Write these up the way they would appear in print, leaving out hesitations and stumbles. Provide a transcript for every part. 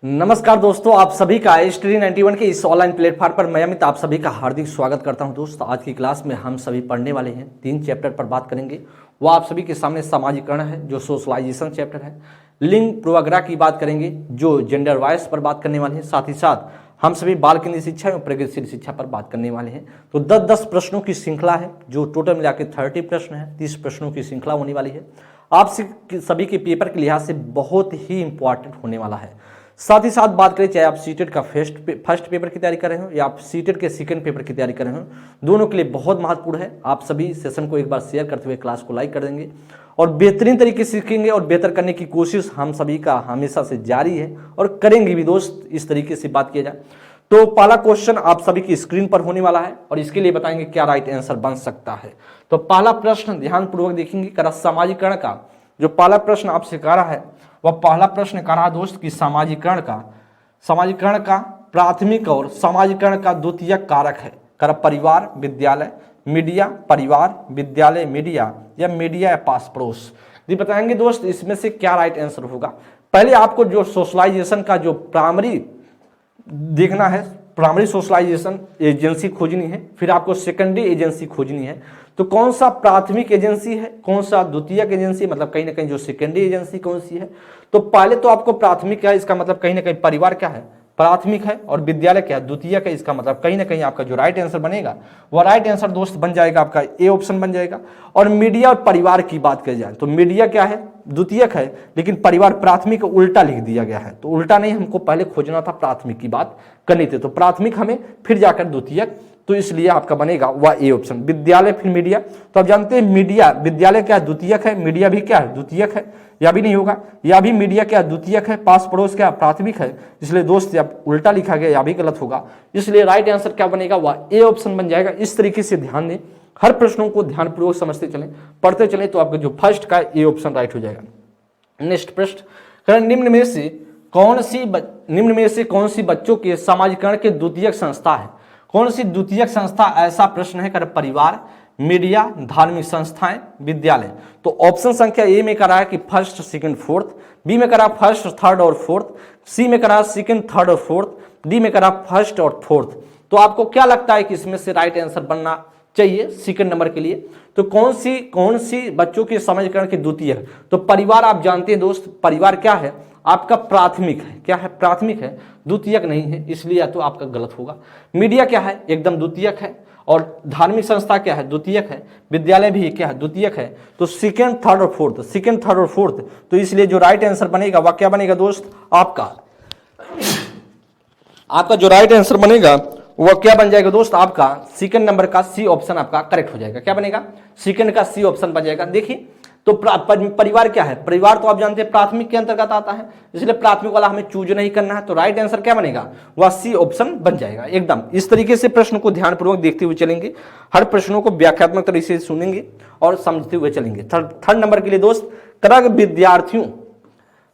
नमस्कार दोस्तों, आप सभी का स्टडी 91 के इस ऑनलाइन प्लेटफॉर्म पर मैं अमित आप सभी का हार्दिक स्वागत करता हूं। दोस्तों, आज की क्लास में हम सभी पढ़ने वाले हैं 3 चैप्टर पर बात करेंगे। वो आप सभी के सामने सामाजिकरण है जो सोशलाइजेशन चैप्टर है, लिंग पूर्वाग्रह की बात करेंगे जो जेंडर वाइज पर बात करने वाले हैं, साथ ही साथ हम सभी बाल केंद्रीय शिक्षा एवं प्रगतिशील शिक्षा पर बात करने वाले हैं। तो 10-10 प्रश्नों की श्रृंखला है जो टोटल मिला के 30 प्रश्न है, 30 प्रश्नों की श्रृंखला होने वाली है। आप सभी के पेपर के लिहाज से बहुत ही इंपॉर्टेंट होने वाला है। साथ ही साथ बात करें चाहे आप सीटेट का फर्स्ट पेपर की तैयारी कर रहे हो या आप सीटेट के सेकंड पेपर की तैयारी कर रहे हो, दोनों के लिए बहुत महत्वपूर्ण है। आप सभी सेशन को एक बार शेयर करते हुए क्लास को लाइक कर देंगे और बेहतरीन तरीके से सीखेंगे और बेहतर करने की कोशिश हम सभी का हमेशा से जारी है और करेंगे भी। दोस्त, इस तरीके से बात किया जाए तो पहला क्वेश्चन आप सभी की स्क्रीन पर होने वाला है और इसके लिए बताएंगे क्या राइट आंसर बन सकता है। तो पहला प्रश्न ध्यानपूर्वक देखेंगे। सामाजिकरण का जो पहला प्रश्न आपसे कह रहा है वह पहला प्रश्न कह रहा है दोस्त कि सामाजिकरण का प्राथमिक और सामाजिकरण का द्वितीयक कारक है। कर परिवार, विद्यालय, मीडिया, परिवार, विद्यालय, मीडिया या मीडिया या पास पड़ोस। ये बताएंगे दोस्त इसमें से क्या राइट आंसर होगा। पहले आपको जो सोशलाइजेशन का जो प्राइमरी देखना है, प्राइमरी सोशलाइजेशन एजेंसी खोजनी है, फिर आपको सेकेंडरी एजेंसी खोजनी है। तो कौन सा प्राथमिक एजेंसी है, कौन सा द्वितीयक एजेंसी, मतलब कहीं ना कहीं जो सेकेंडरी एजेंसी कौन सी है। तो पहले तो आपको प्राथमिक है, इसका मतलब कहीं ना कहीं परिवार क्या है, प्राथमिक है, और विद्यालय क्या है, द्वितीयक है। इसका मतलब कहीं ना कहीं आपका जो राइट आंसर बनेगा वह राइट आंसर दोस्त बन जाएगा, आपका ए ऑप्शन बन जाएगा। और मीडिया और परिवार की बात की जाए तो मीडिया क्या है, द्वितीयक है, लेकिन परिवार प्राथमिक उल्टा लिख दिया गया है। तो उल्टा नहीं, हमको पहले खोजना था, प्राथमिक की बात करनी थी, तो प्राथमिक हमें फिर जाकर द्वितीयक, तो इसलिए आपका बनेगा वह ए ऑप्शन। विद्यालय फिर मीडिया, तो आप जानते हैं मीडिया विद्यालय क्या द्वितीयक है, मीडिया भी क्या है द्वितीयक है, या भी नहीं होगा, या भी मीडिया क्या द्वितीयक है, पास पड़ोस क्या प्राथमिक है। इसलिए दोस्त अब उल्टा लिखा गया, या भी गलत होगा, इसलिए राइट आंसर क्या बनेगा वह ए ऑप्शन बन जाएगा। इस तरीके से ध्यान दें, हर प्रश्नों को ध्यानपूर्वक समझते चलें, पढ़ते चलें, तो आपका जो फर्स्ट का ए ऑप्शन राइट हो जाएगा। नेक्स्ट प्रश्न, निम्न में से कौन सी बच्चों के समाजीकरण के द्वितीयक संस्था है। कौन सी द्वितीयक संस्था, ऐसा प्रश्न है। कर परिवार, मीडिया, धार्मिक संस्थाएं, विद्यालय। तो ऑप्शन संख्या ए में करा है कि फर्स्ट, सेकंड, फोर्थ, बी में करा फर्स्ट, थर्ड और फोर्थ, सी में करा सेकंड, थर्ड और फोर्थ, डी में करा फर्स्ट और फोर्थ। तो आपको क्या लगता है कि इसमें से राइट आंसर बनना चाहिए सेकंड नंबर के लिए। तो कौन सी बच्चों के समाजीकरण की द्वितीयक। तो परिवार आप जानते हैं दोस्त, परिवार क्या है आपका प्राथमिक है, क्या है प्राथमिक है, द्वितीयक नहीं है, इसलिए तो आपका गलत होगा। मीडिया क्या है एकदम द्वितीयक है, और धार्मिक संस्था क्या है द्वितीयक है, विद्यालय भी क्या है द्वितीयक है। तो सेकंड, थर्ड और फोर्थ, सेकंड, थर्ड और फोर्थ, तो इसलिए जो राइट आंसर बनेगा वह क्या बनेगा दोस्त, आपका जो राइट आंसर बनेगा वह क्या बन जाएगा दोस्त, आपका सेकंड नंबर का सी ऑप्शन आपका करेक्ट हो जाएगा। क्या बनेगा, सेकंड का सी ऑप्शन बन जाएगा। देखिए तो परिवार क्या है, परिवार तो आप जानते हैं प्राथमिक के अंतर्गत आता है, इसलिए प्राथमिक वाला हमें चूज नहीं करना है। तो राइट आंसर क्या बनेगा, वह सी ऑप्शन बन जाएगा एकदम। इस तरीके से प्रश्न को ध्यानपूर्वक देखते हुए चलेंगे, हर प्रश्नों को व्याख्यात्मक तरीके से सुनेंगे और समझते हुए चलेंगे। थर्ड नंबर के लिए दोस्त,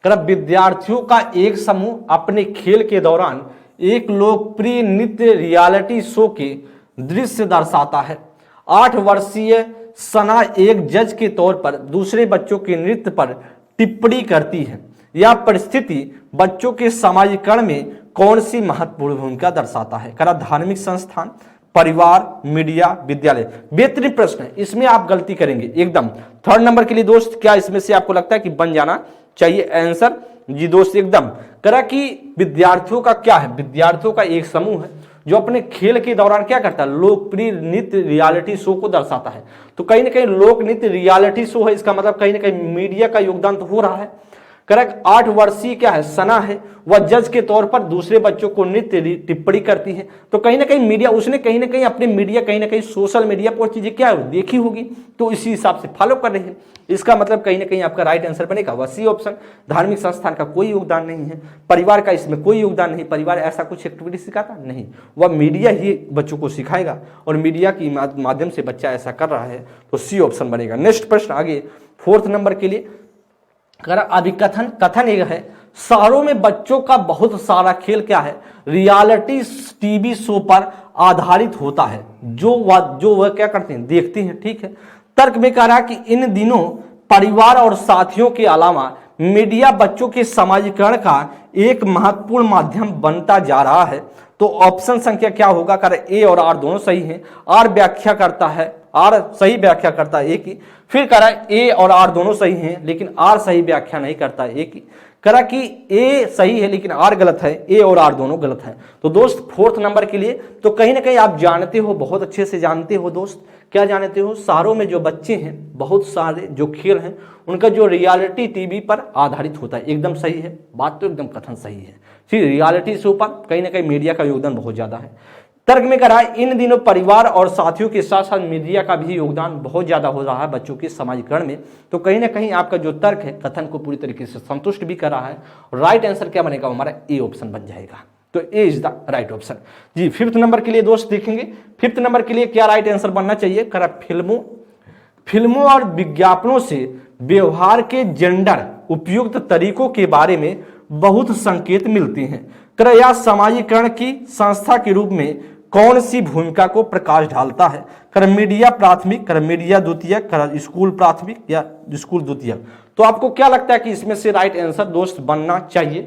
विद्यार्थियों का एक समूह अपने खेल के दौरान एक लोकप्रिय नृत्य रियलिटी शो के दृश्य दर्शाता है। 8 वर्षीय सना एक जज के तौर पर दूसरे बच्चों के नृत्य पर टिप्पणी करती है। यह परिस्थिति बच्चों के समाजीकरण में कौन सी महत्वपूर्ण भूमिका दर्शाता है। करा धार्मिक संस्थान, परिवार, मीडिया, विद्यालय। बेहतरीन प्रश्न है, इसमें आप गलती करेंगे एकदम। थर्ड नंबर के लिए दोस्त क्या इसमें से आपको लगता है कि बन जाना चाहिए आंसर, जी दोस्त एकदम। करा कि विद्यार्थियों का क्या है, विद्यार्थियों का एक समूह है जो अपने खेल के दौरान क्या करता है, लोकप्रिय नृत्य रियलिटी शो को दर्शाता है। तो कहीं ना कहीं लोक नृत्य रियलिटी शो है, इसका मतलब कहीं ना कहीं मीडिया का योगदान तो हो रहा है। करेक्ट। 8 वर्षीय क्या है सना है, वह जज के तौर पर दूसरे बच्चों को नृत्य टिप्पणी करती है। तो कहीं ना कहीं मीडिया, उसने कहीं ना कहीं अपने मीडिया, कहीं ना कहीं सोशल मीडिया पर चीजें क्या देखी होगी, तो इसी हिसाब से फॉलो कर रहे हैं। इसका मतलब कहीं ना कहीं आपका राइट आंसर बनेगा वह सी ऑप्शन। धार्मिक संस्थान का कोई योगदान नहीं है, परिवार का इसमें कोई योगदान नहीं, परिवार ऐसा कुछ एक्टिविटी सिखाता नहीं, वह मीडिया ही बच्चों को सिखाएगा और मीडिया की माध्यम से बच्चा ऐसा कर रहा है, तो सी ऑप्शन बनेगा। नेक्स्ट प्रश्न आगे फोर्थ नंबर के लिए, कथन एक है, शहरों में बच्चों का बहुत सारा खेल क्या है, रियलिटी टीवी शो पर आधारित होता है, जो वह क्या करते हैं देखते हैं। ठीक है। तर्क में कह रहा कि इन दिनों परिवार और साथियों के अलावा मीडिया बच्चों के समाजीकरण का एक महत्वपूर्ण माध्यम बनता जा रहा है। तो ऑप्शन संख्या क्या होगा? कर ए और आर दोनों सही हैं। आर व्याख्या करता है, आर सही व्याख्या करता है ए की। फिर करा ए और आर दोनों सही हैं, लेकिन आर सही व्याख्या नहीं करता ए की। करा कि ए सही है लेकिन आर गलत है, ए और आर दोनों गलत है। तो दोस्त फोर्थ नंबर के लिए तो कहीं ना कहीं आप जानते हो, बहुत अच्छे से जानते हो दोस्त, क्या जानते हो? शहरों में जो बच्चे हैं, बहुत सारे जो खेल हैं उनका जो रियलिटी टीवी पर आधारित होता है। एकदम सही है, बात तो एकदम कथन सही है। फिर रियलिटी शो पर कहीं ना कहीं मीडिया का योगदान बहुत ज्यादा है। तर्क में करा इन दिनों परिवार और साथियों के साथ साथ मीडिया का भी योगदान बहुत ज्यादा हो रहा है बच्चों के समाजीकरण में। तो कहीं ना कहीं आपका जो तर्क है कथन को पूरी तरीके से संतुष्ट भी कर रहा है। राइट आंसर क्या बनेगा? हमारा ए ऑप्शन बन जाएगा। तो A is the right option जी। फिफ्थ नंबर के लिए दोस्त देखेंगे, फिफ्थ नंबर के लिए क्या राइट आंसर बनना चाहिए? करा फिल्मों और विज्ञापनों से व्यवहार के जेंडर उपयुक्त तरीकों के बारे में बहुत संकेत मिलते हैं। कर यह समाजीकरण की संस्था के रूप में कौन सी भूमिका को प्रकाश डालता है? कर मीडिया प्राथमिक, कर मीडिया द्वितीयक, कर स्कूल प्राथमिक या स्कूल द्वितीयक। तो आपको क्या लगता है कि इसमें से राइट आंसर दोस्त बनना चाहिए?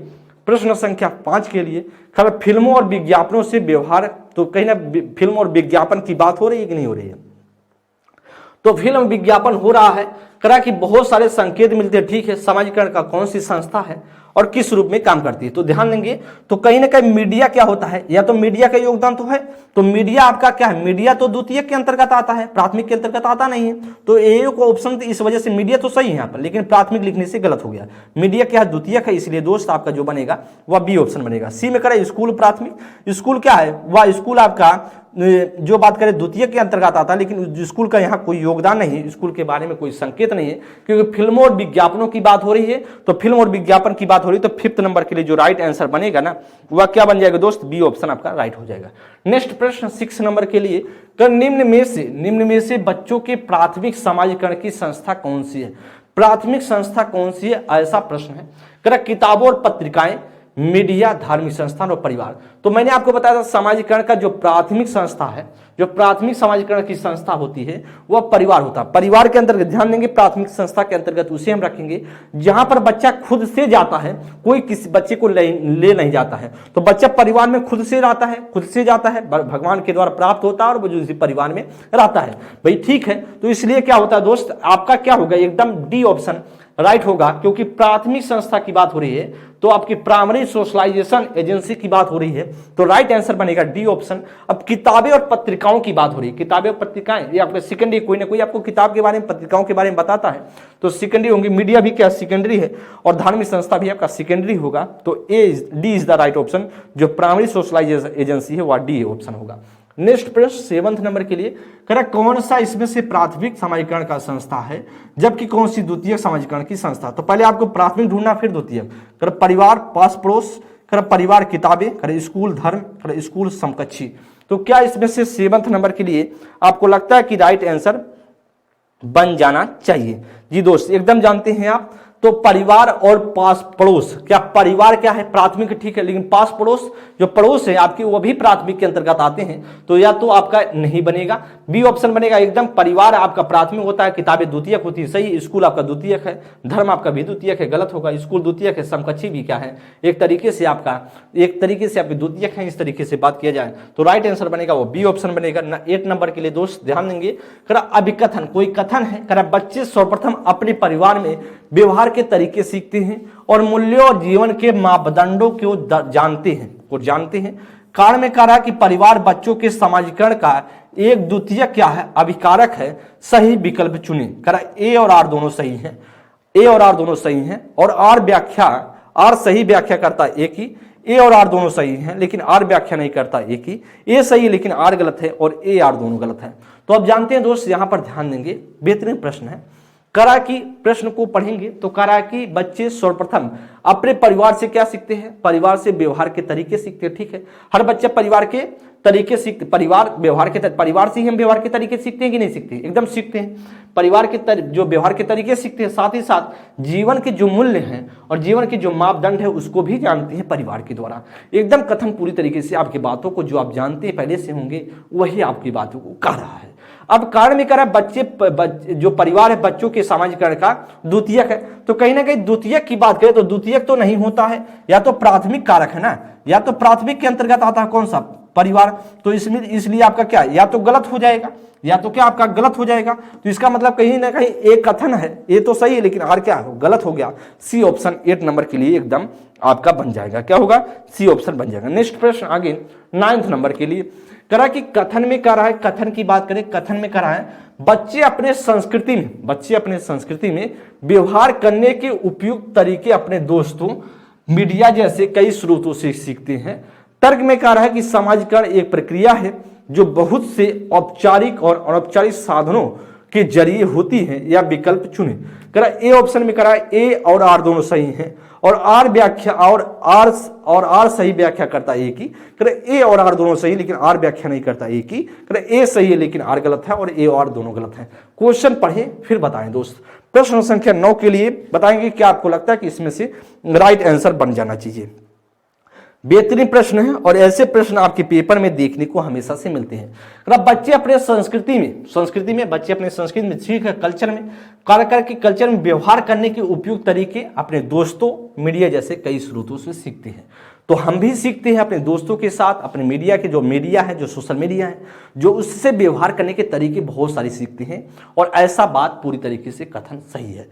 प्रश्न संख्या 5 के लिए कर फिल्मों और विज्ञापनों से व्यवहार, तो कहीं ना फिल्म और विज्ञापन की बात हो रही है कि नहीं हो रही है? तो फिल्म विज्ञापन हो रहा है। करा कि बहुत सारे संकेत मिलते हैं, ठीक है। समाजीकरण का कौन सी संस्था है और किस रूप में काम करती है? तो ध्यान देंगे तो कहीं ना कहीं मीडिया क्या होता है, या तो मीडिया का योगदान तो है। तो मीडिया आपका क्या है? मीडिया तो द्वितीयक के अंतर्गत आता है, प्राथमिक के अंतर्गत आता नहीं है। तो ए को ऑप्शन इस वजह से मीडिया तो सही है यहाँ पर, लेकिन प्राथमिक लिखने से गलत हो गया। मीडिया क्या है? द्वितीयक है, इसलिए दोस्त आपका जो बनेगा वह बी ऑप्शन बनेगा। सी में करें स्कूल प्राथमिक, स्कूल क्या है? वह स्कूल आपका जो बात करें द्वितीय के अंतर्गत आता है, लेकिन स्कूल का यहाँ कोई योगदान नहीं है, स्कूल के बारे में कोई संकेत नहीं है, क्योंकि फिल्मों और विज्ञापनों की बात हो रही है। तो फिल्म और विज्ञापन की बात हो रही है, तो फिफ्थ नंबर के लिए जो राइट आंसर बनेगा ना वह क्या बन जाएगा दोस्त? बी ऑप्शन आपका राइट हो जाएगा। नेक्स्ट प्रश्न 6 नंबर के लिए, तो निम्न में से बच्चों के प्राथमिक समाजीकरण की संस्था कौन सी है? प्राथमिक संस्था कौन सी है, ऐसा प्रश्न है। करा किताबों और पत्रिकाएं, मीडिया, धार्मिक संस्थान और परिवार। तो मैंने आपको बताया था समाजीकरण का जो प्राथमिक संस्था है, जो प्राथमिक समाजीकरण की संस्था होती है वह परिवार होता है। परिवार के अंतर्गत ध्यान देंगे, प्राथमिक संस्था के अंतर्गत उसे हम रखेंगे जहां पर बच्चा खुद से जाता है, कोई किसी बच्चे को ले नहीं जाता है। तो बच्चा परिवार में खुद से रहता है, खुद से जाता है, भगवान के द्वारा प्राप्त होता है और वो जो इसी परिवार में रहता है। भाई ठीक है, तो इसलिए क्या होता है दोस्त, आपका क्या होगा? एकदम डी ऑप्शन राइट होगा, क्योंकि प्राथमिक संस्था की बात हो रही है तो आपकी प्राइमरी सोशलाइजेशन एजेंसी की बात हो रही है। तो राइट आंसर बनेगा डी ऑप्शन। अब किताबें और पत्रिकाओं की बात हो रही है, किताबें और पत्रिकाएं, ये आपके सेकेंडरी, कोई ना कोई आपको किताब के बारे में, पत्रिकाओं के बारे में बताता है, तो सेकेंडरी होंगी। मीडिया भी क्या सेकेंडरी है, और धार्मिक संस्था भी आपका सेकेंडरी होगा। तो D is the right option. जो प्राइमरी सोशलाइजेशन एजेंसी है वह डी ऑप्शन होगा। नेक्स्ट प्रश्न 7th नंबर के लिए, करा कौन सा इसमें से प्राथमिक समाजीकरण का संस्था है जबकि कौन सी द्वितीयक समाजीकरण की संस्था? तो पहले आपको प्राथमिक ढूंढना, फिर द्वितीयक। कर परिवार, पास पड़ोस, कर परिवार, किताबें, कर स्कूल, धर्म, कर स्कूल, समकक्षी। तो क्या इसमें से 7th नंबर के लिए आपको लगता है कि राइट आंसर बन जाना चाहिए? जी दोस्त एकदम जानते हैं आप, तो परिवार और पास पड़ोस, क्या परिवार क्या है? प्राथमिक, ठीक है, लेकिन पास पड़ोस, जो पड़ोस है आपकी वो भी प्राथमिक के अंतर्गत आते हैं। तो या तो आपका नहीं बनेगा, बी ऑप्शन बनेगा एकदम। परिवार आपका प्राथमिक होता है, किताबें द्वितीयक होती है, सही। स्कूल आपका द्वितीयक है, धर्म आपका भी द्वितीयक है, गलत होगा। स्कूल द्वितीयक है, समकक्षी भी क्या है? एक तरीके से आपके द्वितीयक है, इस तरीके से बात किया जाए तो राइट आंसर बनेगा वो बी ऑप्शन बनेगा। 8 नंबर के लिए दोस्त ध्यान देंगे, करा अभिकथन, कोई कथन है, करा बच्चे सर्वप्रथम अपने परिवार में व्यवहार के तरीके सीखते हैं और मूल्यों और जीवन के मापदंडों को जानते हैं। कारण में कहा कि परिवार बच्चों के समाजीकरण का एक द्वितीयक क्या है? अभिकारक है। सही विकल्प चुने। करा ए और आर दोनों सही हैं, ए और आर दोनों सही हैं, और आर सही व्याख्या करता है एक ही। ए और आर दोनों सही हैं, लेकिन आर व्याख्या नहीं करता एक ही। ए सही है लेकिन आर गलत है, और ए आर दोनों गलत है। तो अब जानते हैं दोस्त, यहां पर ध्यान देंगे, बेहतरीन प्रश्न है। करा की प्रश्न को पढ़ेंगे तो करा कि बच्चे सर्वप्रथम अपने परिवार से क्या सीखते हैं? परिवार से व्यवहार के तरीके सीखते हैं, ठीक है। हर बच्चा परिवार के तरीके सीखते, परिवार से ही हम व्यवहार के तरीके सीखते हैं कि नहीं सीखते? एकदम सीखते हैं। परिवार के जो व्यवहार के तरीके सीखते हैं, साथ ही साथ जीवन के जो मूल्य हैं और जीवन के जो मापदंड है उसको भी जानते हैं परिवार के द्वारा। एकदम कथन पूरी तरीके से आपकी बातों को जो आप जानते हैं पहले से होंगे वही आपकी बातों को कह रहा है। अब कारण में कह रहा है जो परिवार है बच्चों के सामाजिकरण का द्वितीयक है, तो कहीं ना कहीं द्वितीयक की बात करें तो द्वितीयक तो नहीं होता है, या तो प्राथमिक कारक है ना, या तो प्राथमिक के अंतर्गत आता है कौन सा, परिवार, तो इसमें इसलिए आपका क्या या तो गलत हो जाएगा, या तो क्या आपका गलत हो जाएगा। तो इसका मतलब कहीं ना कहीं एक कथन है, ये तो सही है लेकिन आर क्या हो, गलत हो गया। सी ऑप्शन 8 नंबर के लिए एकदम आपका बन जाएगा, क्या होगा, सी ऑप्शन बन जाएगा। नेक्स्ट प्रश्न आगे 9th नंबर के लिए करा कि कथन में कह रहा है, कथन की बात करें, कथन में कह रहा है बच्चे अपने संस्कृति में व्यवहार करने के उपयुक्त तरीके अपने दोस्तों, मीडिया जैसे कई स्रोतों से सीखते हैं। तर्क में कह रहा है कि सामाजिकरण एक प्रक्रिया है जो बहुत से औपचारिक और अनौपचारिक साधनों के जरिए होती है, या विकल्प चुने। कह रहा ए ऑप्शन में कह रहा है ए और आर दोनों सही हैं, और आर व्याख्या और आर सही व्याख्या करता है ए की। कह रहा ए और आर दोनों सही लेकिन आर व्याख्या नहीं करता ए की। कह रहा ए सही है लेकिन आर गलत है, और ए और दोनों गलत है। क्वेश्चन पढ़े फिर बताएं दोस्त। प्रश्न संख्या 9 के लिए बताएंगे क्या आपको लगता है कि इसमें से राइट आंसर बन जाना चाहिए। बेहतरीन प्रश्न है और ऐसे प्रश्न आपके पेपर में देखने को हमेशा से मिलते हैं। बच्चे अपने संस्कृति में बच्चे अपने संस्कृति में सीख कल्चर में कार्य के कल्चर में व्यवहार करने के उपयुक्त तरीके अपने दोस्तों, मीडिया जैसे कई स्रोतों से सीखते हैं। तो हम भी सीखते हैं अपने दोस्तों के साथ, अपने मीडिया के जो मीडिया है, जो सोशल मीडिया है, जो उससे व्यवहार करने के तरीके बहुत सारे सीखते हैं, और ऐसा बात पूरी तरीके से कथन सही है।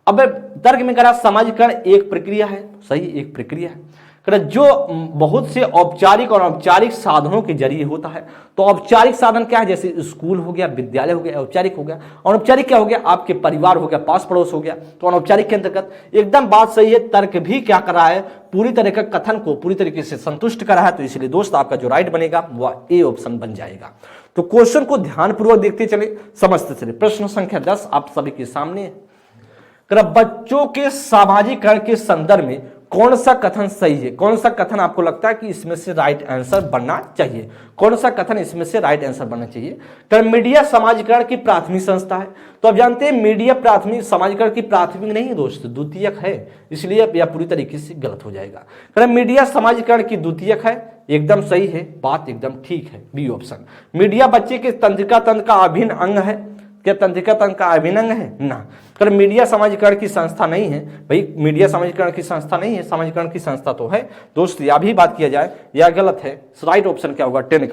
अब तर्क में करा सामाजिकरण एक प्रक्रिया है, सही एक प्रक्रिया है, जो बहुत से औपचारिक और अनौपचारिक साधनों के जरिए होता है। तो औपचारिक साधन क्या है, जैसे स्कूल हो गया, विद्यालय हो गया, औपचारिक हो गया। अनौपचारिक क्या हो गया, आपके परिवार हो गया, पास पड़ोस हो गया, तो अनौपचारिक के अंतर्गत एकदम बात सही है। तर्क भी क्या कर रहा है, पूरी तरह का कथन को पूरी तरीके से संतुष्ट कर रहा है। तो इसलिए दोस्त आपका जो राइट बनेगा वह ए ऑप्शन बन जाएगा। तो क्वेश्चन को ध्यानपूर्वक देखते चले, समझते चले। प्रश्न संख्या 10 आप सभी के सामने है। बच्चों के सामाजिकरण के संदर्भ में कौन सा कथन सही है, कौन सा कथन आपको लगता है कि इसमें से राइट आंसर बनना चाहिए, कौन सा कथन इसमें से राइट आंसर बनना चाहिए। मीडिया समाजीकरण की प्राथमिक संस्था है, तो अब जानते हैं मीडिया प्राथमिक समाजीकरण की प्राथमिक नहीं है दोस्त, द्वितीयक है, इसलिए यह पूरी तरीके से गलत हो जाएगा। मीडिया समाजीकरण की द्वितीयक है, एकदम सही है, बात एकदम ठीक है, बी ऑप्शन। मीडिया बच्चे के तंत्रिका तंत्र का अभिन्न अंग है, क्या तंत्रिका तंत्र का अभिन्न अंग है ना। कर मीडिया समाजीकरण की संस्था नहीं है भाई, मीडिया समाजीकरण की संस्था नहीं है, समाजीकरण की संस्था तो है दोस्त। यह भी बात किया जाए यह गलत है। राइट ऑप्शन क्या होगा, 10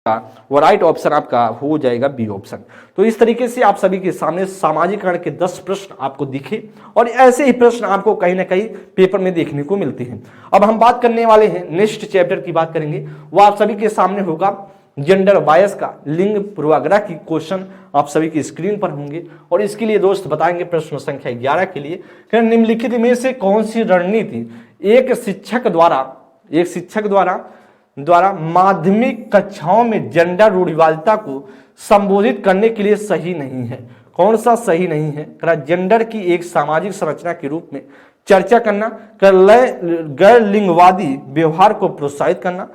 का वो राइट ऑप्शन आपका हो जाएगा बी ऑप्शन। तो इस तरीके से आप सभी के सामने सामाजिकरण के 10 प्रश्न आपको दिखे, और ऐसे ही प्रश्न आपको कहीं ना कहीं पेपर में देखने को मिलते हैं। अब हम बात करने वाले हैं नेक्स्ट चैप्टर की बात करेंगे, वो आप सभी के सामने होगा जेंडर बायस का, लिंग पूर्वाग्रह की क्वेश्चन आप सभी की स्क्रीन पर होंगे। और इसके लिए दोस्त बताएंगे प्रश्न संख्या 11 के लिए, निम्नलिखित में से कौन सी रणनीति एक शिक्षक द्वारा माध्यमिक कक्षाओं में जेंडर रूढ़िवादिता को संबोधित करने के लिए सही नहीं है। कौन सा सही नहीं है, जेंडर की एक सामाजिक संरचना के रूप में चर्चा करना, गैर लिंगवादी व्यवहार को प्रोत्साहित करना,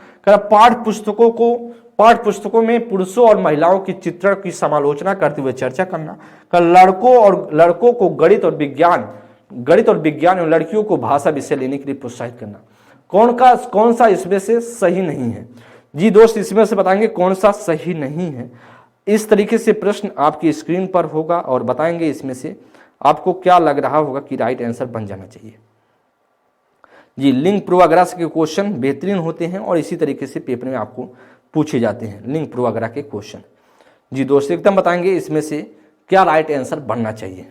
पाठ्य पुस्तकों में पुरुषों और महिलाओं की चित्रण की समालोचना करते हुए चर्चा करना, लड़कों को गणित और विज्ञान और लड़कियों को भाषा विषय लेने के लिए प्रोत्साहित करना। कौन सा इसमें से सही नहीं है जी दोस्त, इसमें से बताएंगे कौन सा सही नहीं है। इस तरीके से प्रश्न आपकी स्क्रीन पर होगा और बताएंगे इसमें से आपको क्या लग रहा होगा कि राइट आंसर बन जाना चाहिए जी। लिंग पूर्वाग्रह के क्वेश्चन बेहतरीन होते हैं और इसी तरीके से पेपर में आपको पूछे जाते हैं लिंग पूर्वाग्रह के क्वेश्चन जी दोस्त। एकदम बताएंगे इसमें से क्या राइट आंसर बनना चाहिए।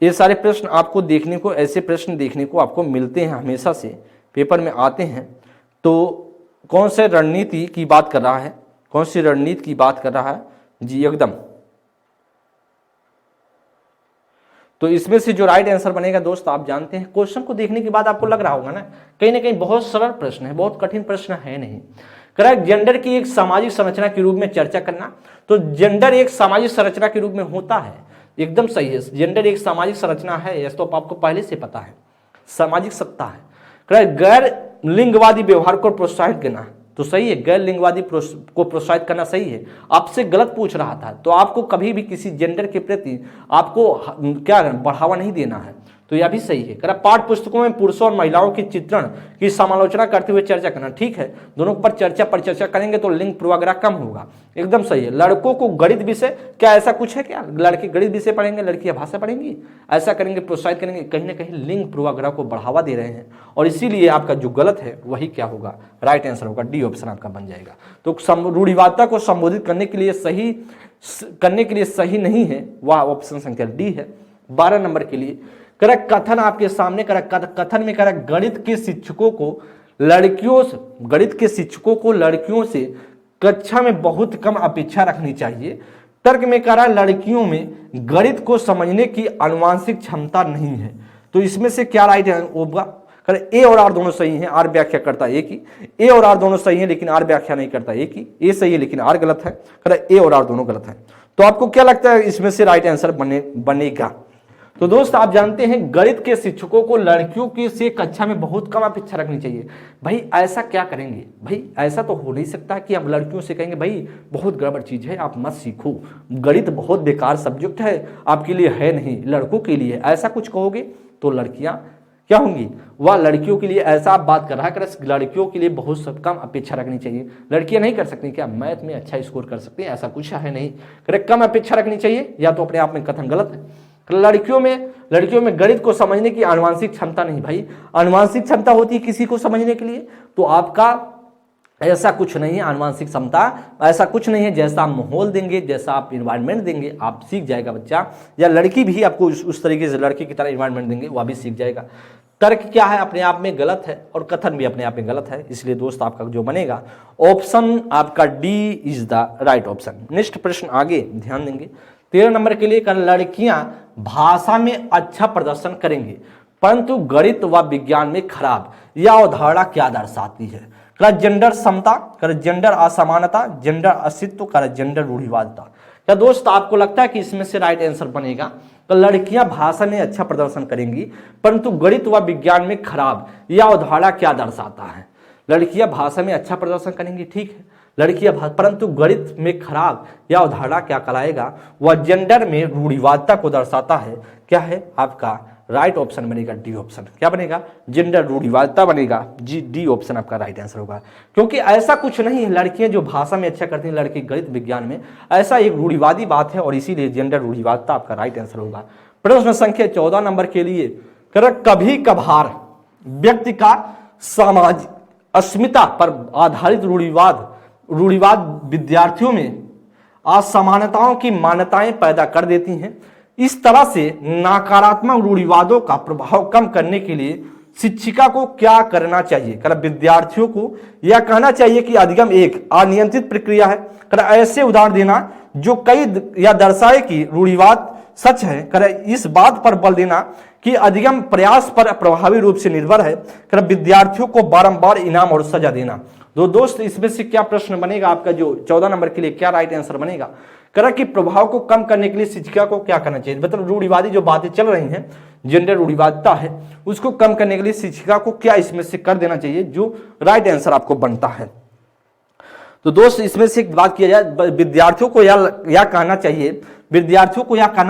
ये सारे प्रश्न आपको देखने को, ऐसे प्रश्न देखने को आपको मिलते हैं, हमेशा से पेपर में आते हैं। तो कौन से रणनीति की बात कर रहा है, कौन सी रणनीति की बात कर रहा है जी, एकदम। तो इसमें से जो राइट आंसर बनेगा दोस्त, आप जानते हैं क्वेश्चन को देखने के बाद आपको लग रहा होगा ना कहीं बहुत सरल प्रश्न है, बहुत कठिन प्रश्न है नहीं। करेक्ट, जेंडर की एक सामाजिक संरचना के रूप में चर्चा करना, तो जेंडर एक सामाजिक संरचना के रूप में होता है, एकदम सही है। जेंडर एक सामाजिक संरचना है, यह तो आपको पहले से पता है, सामाजिक सत्ता है। करेक्ट, गैर लिंगवादी व्यवहार को प्रोत्साहित करना, तो सही है, गैर लिंगवादी को प्रोत्साहित करना सही है। आपसे गलत पूछ रहा था, तो आपको कभी भी किसी जेंडर के प्रति आपको क्या बढ़ावा नहीं देना है, तो यह भी सही है। कह पाठ्य पुस्तकों में पुरुषों और महिलाओं के चित्रण की समालोचना करते हुए चर्चा करना, ठीक है, दोनों पर चर्चा करेंगे तो लिंग पूर्वाग्रह कम होगा, एकदम सही है। लड़कों को गणित विषय, क्या ऐसा कुछ है क्या, लड़के गणित विषय पढ़ेंगे, लड़कियां भाषा पढ़ेंगी, ऐसा करेंगे, प्रोत्साहित करेंगे, कहीं ना कहीं लिंग पूर्वाग्रह को बढ़ावा दे रहे हैं, और इसीलिए आपका जो गलत है वही क्या होगा, राइट आंसर होगा, डी ऑप्शन आपका बन जाएगा। तो रूढ़िवादिता को संबोधित करने के लिए सही नहीं है, वह ऑप्शन संख्या डी है। 12 नंबर के लिए करेक्ट कथन आपके सामने, कथन में करेक्ट गणित के शिक्षकों को लड़कियों से कक्षा में बहुत कम अपेक्षा रखनी चाहिए। तर्क में कह रहा लड़कियों में गणित को समझने की आनुवांशिक क्षमता नहीं है, तो इसमें से क्या राइट होगा, ए और आर दोनों सही हैं, आर व्याख्या करता एक ही, ए और आर दोनों सही हैं लेकिन आर व्याख्या नहीं करता एक ही, ए सही है लेकिन आर गलत है, ए और आर दोनों गलत है। तो आपको क्या लगता है इसमें से राइट आंसर बनेगा? तो दोस्त आप जानते हैं गणित के शिक्षकों को लड़कियों के से कक्षा में बहुत कम अपेक्षा रखनी चाहिए। भाई ऐसा क्या करेंगे, भाई ऐसा तो हो नहीं सकता कि हम लड़कियों से कहेंगे भाई बहुत गड़बड़ चीज है, आप मत सीखो, गणित बहुत बेकार सब्जेक्ट है, आपके लिए है नहीं, लड़कों के लिए, ऐसा कुछ कहोगे तो लड़कियां क्या होंगी, वह लड़कियों के लिए ऐसा आप बात कर रहा है, लड़कियों के लिए बहुत सब कम अपेक्षा रखनी चाहिए। लड़कियां नहीं कर सकती क्या, मैथ में अच्छा स्कोर कर सकती है, ऐसा कुछ है नहीं, करेक्ट कम अपेक्षा रखनी चाहिए, या तो अपने आप में कथन गलत है। लड़कियों में गणित को समझने की आनुवांशिक क्षमता नहीं, भाई आनुवांशिक क्षमता होती है किसी को समझने के लिए, तो आपका ऐसा कुछ नहीं है, आनुवांशिक क्षमता ऐसा कुछ नहीं है, जैसा आप माहौल देंगे, जैसा आप इन्वायरमेंट देंगे आप सीख जाएगा बच्चा, या लड़की भी आपको उस तरीके से लड़की की तरह इन्वायरमेंट देंगे वह भी सीख जाएगा। तर्क क्या है अपने आप में गलत है और कथन भी अपने आप में गलत है, इसलिए दोस्त आपका जो बनेगा ऑप्शन आपका D is the right option. Next प्रश्न आगे ध्यान देंगे, 13 नंबर के लिए लड़कियां भाषा में अच्छा प्रदर्शन करेंगे परंतु गणित व विज्ञान में खराब, यह अवधारणा क्या दर्शाती है? जेंडर समता, जेंडर असमानता, जेंडर अस्तित्व, जेंडर रूढ़िवादिता। क्या दोस्त आपको लगता है कि इसमें से राइट आंसर बनेगा? तो लड़कियां भाषा में अच्छा प्रदर्शन करेंगी परंतु गणित व विज्ञान में खराब, यह अवधारणा क्या दर्शाता है? लड़कियां भाषा में अच्छा प्रदर्शन करेंगी, ठीक है, लड़कियां परंतु गणित में खराब, यह अवधारणा क्या कहलाएगा? वह जेंडर में रूढ़िवादिता को दर्शाता है। क्या है आपका राइट ऑप्शन बनेगा डी ऑप्शन। क्या बनेगा? जेंडर रूढ़िवादिता बनेगा, जी डी ऑप्शन आपका राइट आंसर होगा। क्योंकि ऐसा कुछ नहीं है, लड़कियां जो भाषा में अच्छा करती हैं, लड़के गणित विज्ञान में, ऐसा एक रूढ़िवादी बात है और इसीलिए जेंडर रूढ़िवादिता आपका राइट आंसर होगा। प्रश्न संख्या 14 नंबर के लिए कभी कभार व्यक्ति का सामाजिक अस्मिता पर आधारित रूढ़िवाद विद्यार्थियों में असमानताओं की मान्यताएं पैदा कर देती हैं। इस तरह से नकारात्मक रूढ़िवादों का प्रभाव कम करने के लिए शिक्षिका को क्या करना चाहिए? विद्यार्थियों को यह कहना चाहिए कि अधिगम एक अनियंत्रित प्रक्रिया है। ऐसे उदाहरण देना जो कई या दर्शाए कि रूढ़िवाद सच है। इस बात पर बल देना कि अधिगम प्रयास पर प्रभावी रूप से निर्भर है। विद्यार्थियों को बारंबार इनाम और सजा देना। दोस्त इसमें से क्या प्रश्न बनेगा आपका जो 14 नंबर के लिए क्या राइट आंसर बनेगा? कि प्रभाव को कम करने के लिए शिक्षिका को क्या करना चाहिए? मतलब रूढ़िवादी जो बातें चल रही हैं, जेंडर रूढ़िवादिता है, उसको कम करने के लिए शिक्षिका को क्या इसमें से कर देना चाहिए जो राइट आंसर आपको बनता है? तो दोस्त इसमें से एक बात किया जाए, विद्यार्थियों को यह कहना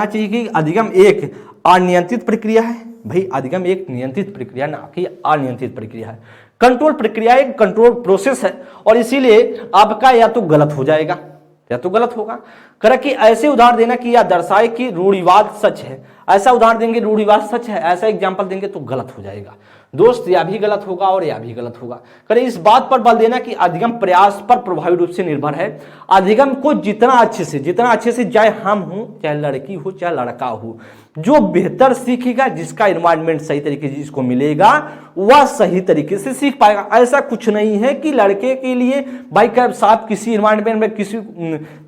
चाहिए कि अधिगम एक अनियंत्रित प्रक्रिया है। भाई अधिगम एक नियंत्रित प्रक्रिया ना कि अनियंत्रित प्रक्रिया है। कंट्रोल प्रक्रिया एक कंट्रोल प्रोसेस है और इसीलिए आपका या तो गलत हो जाएगा या तो गलत होगा। कि ऐसे उदाहरण देना कि या दर्शाए कि रूढ़िवाद सच है, ऐसा उदाहरण देंगे रूढ़िवाद सच है, ऐसा एग्जाम्पल देंगे तो गलत हो जाएगा। दोस्त यह भी गलत होगा और यह भी गलत होगा। इस बात पर बल देना कि अधिगम प्रयास पर प्रभावी रूप से निर्भर है। अधिगम को जितना अच्छे से चाहे हम हो, चाहे लड़की हो, चाहे लड़का हो, जो बेहतर सीखेगा, जिसका एनवायरनमेंट सही तरीके से जिसको मिलेगा वह सही तरीके से सीख पाएगा। ऐसा कुछ नहीं है कि लड़के के लिए भाई का साथ किसी एनवायरनमेंट में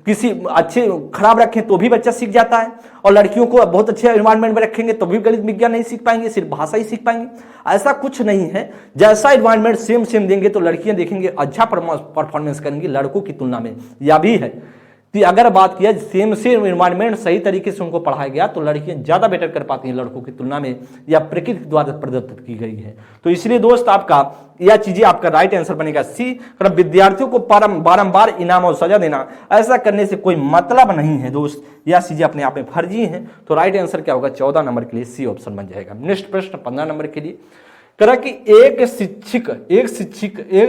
किसी अच्छे खराब रखें तो भी बच्चा सीख जाता है, और लड़कियों को बहुत अच्छे एनवायरनमेंट में रखेंगे तो भी गणित विज्ञान नहीं सीख पाएंगे, सिर्फ भाषा ही सीख पाएंगे। ऐसा कुछ नहीं है। जैसा एनवायरनमेंट सेम देंगे तो लड़कियां देखेंगे अच्छा परफॉर्मेंस करेंगी लड़कों की तुलना में, यह भी है। अगर बात किया सेम एनवायरनमेंट सही तरीके से उनको पढ़ाया गया तो लड़कियां ज्यादा बेटर कर पाती हैं लड़कों की तुलना में, या प्रकृति द्वारा प्रदत्त की गई है। तो इसलिए दोस्त आपका यह चीजें आपका राइट आंसर बनेगा सी। विद्यार्थियों को बारंबार इनाम और सजा देना, ऐसा करने से कोई मतलब नहीं है दोस्त, यह चीजें अपने आप में फर्जी हैं। तो राइट आंसर क्या होगा 14 नंबर के लिए सी ऑप्शन बन जाएगा। नेक्स्ट प्रश्न 15 नंबर के लिए करा कि एक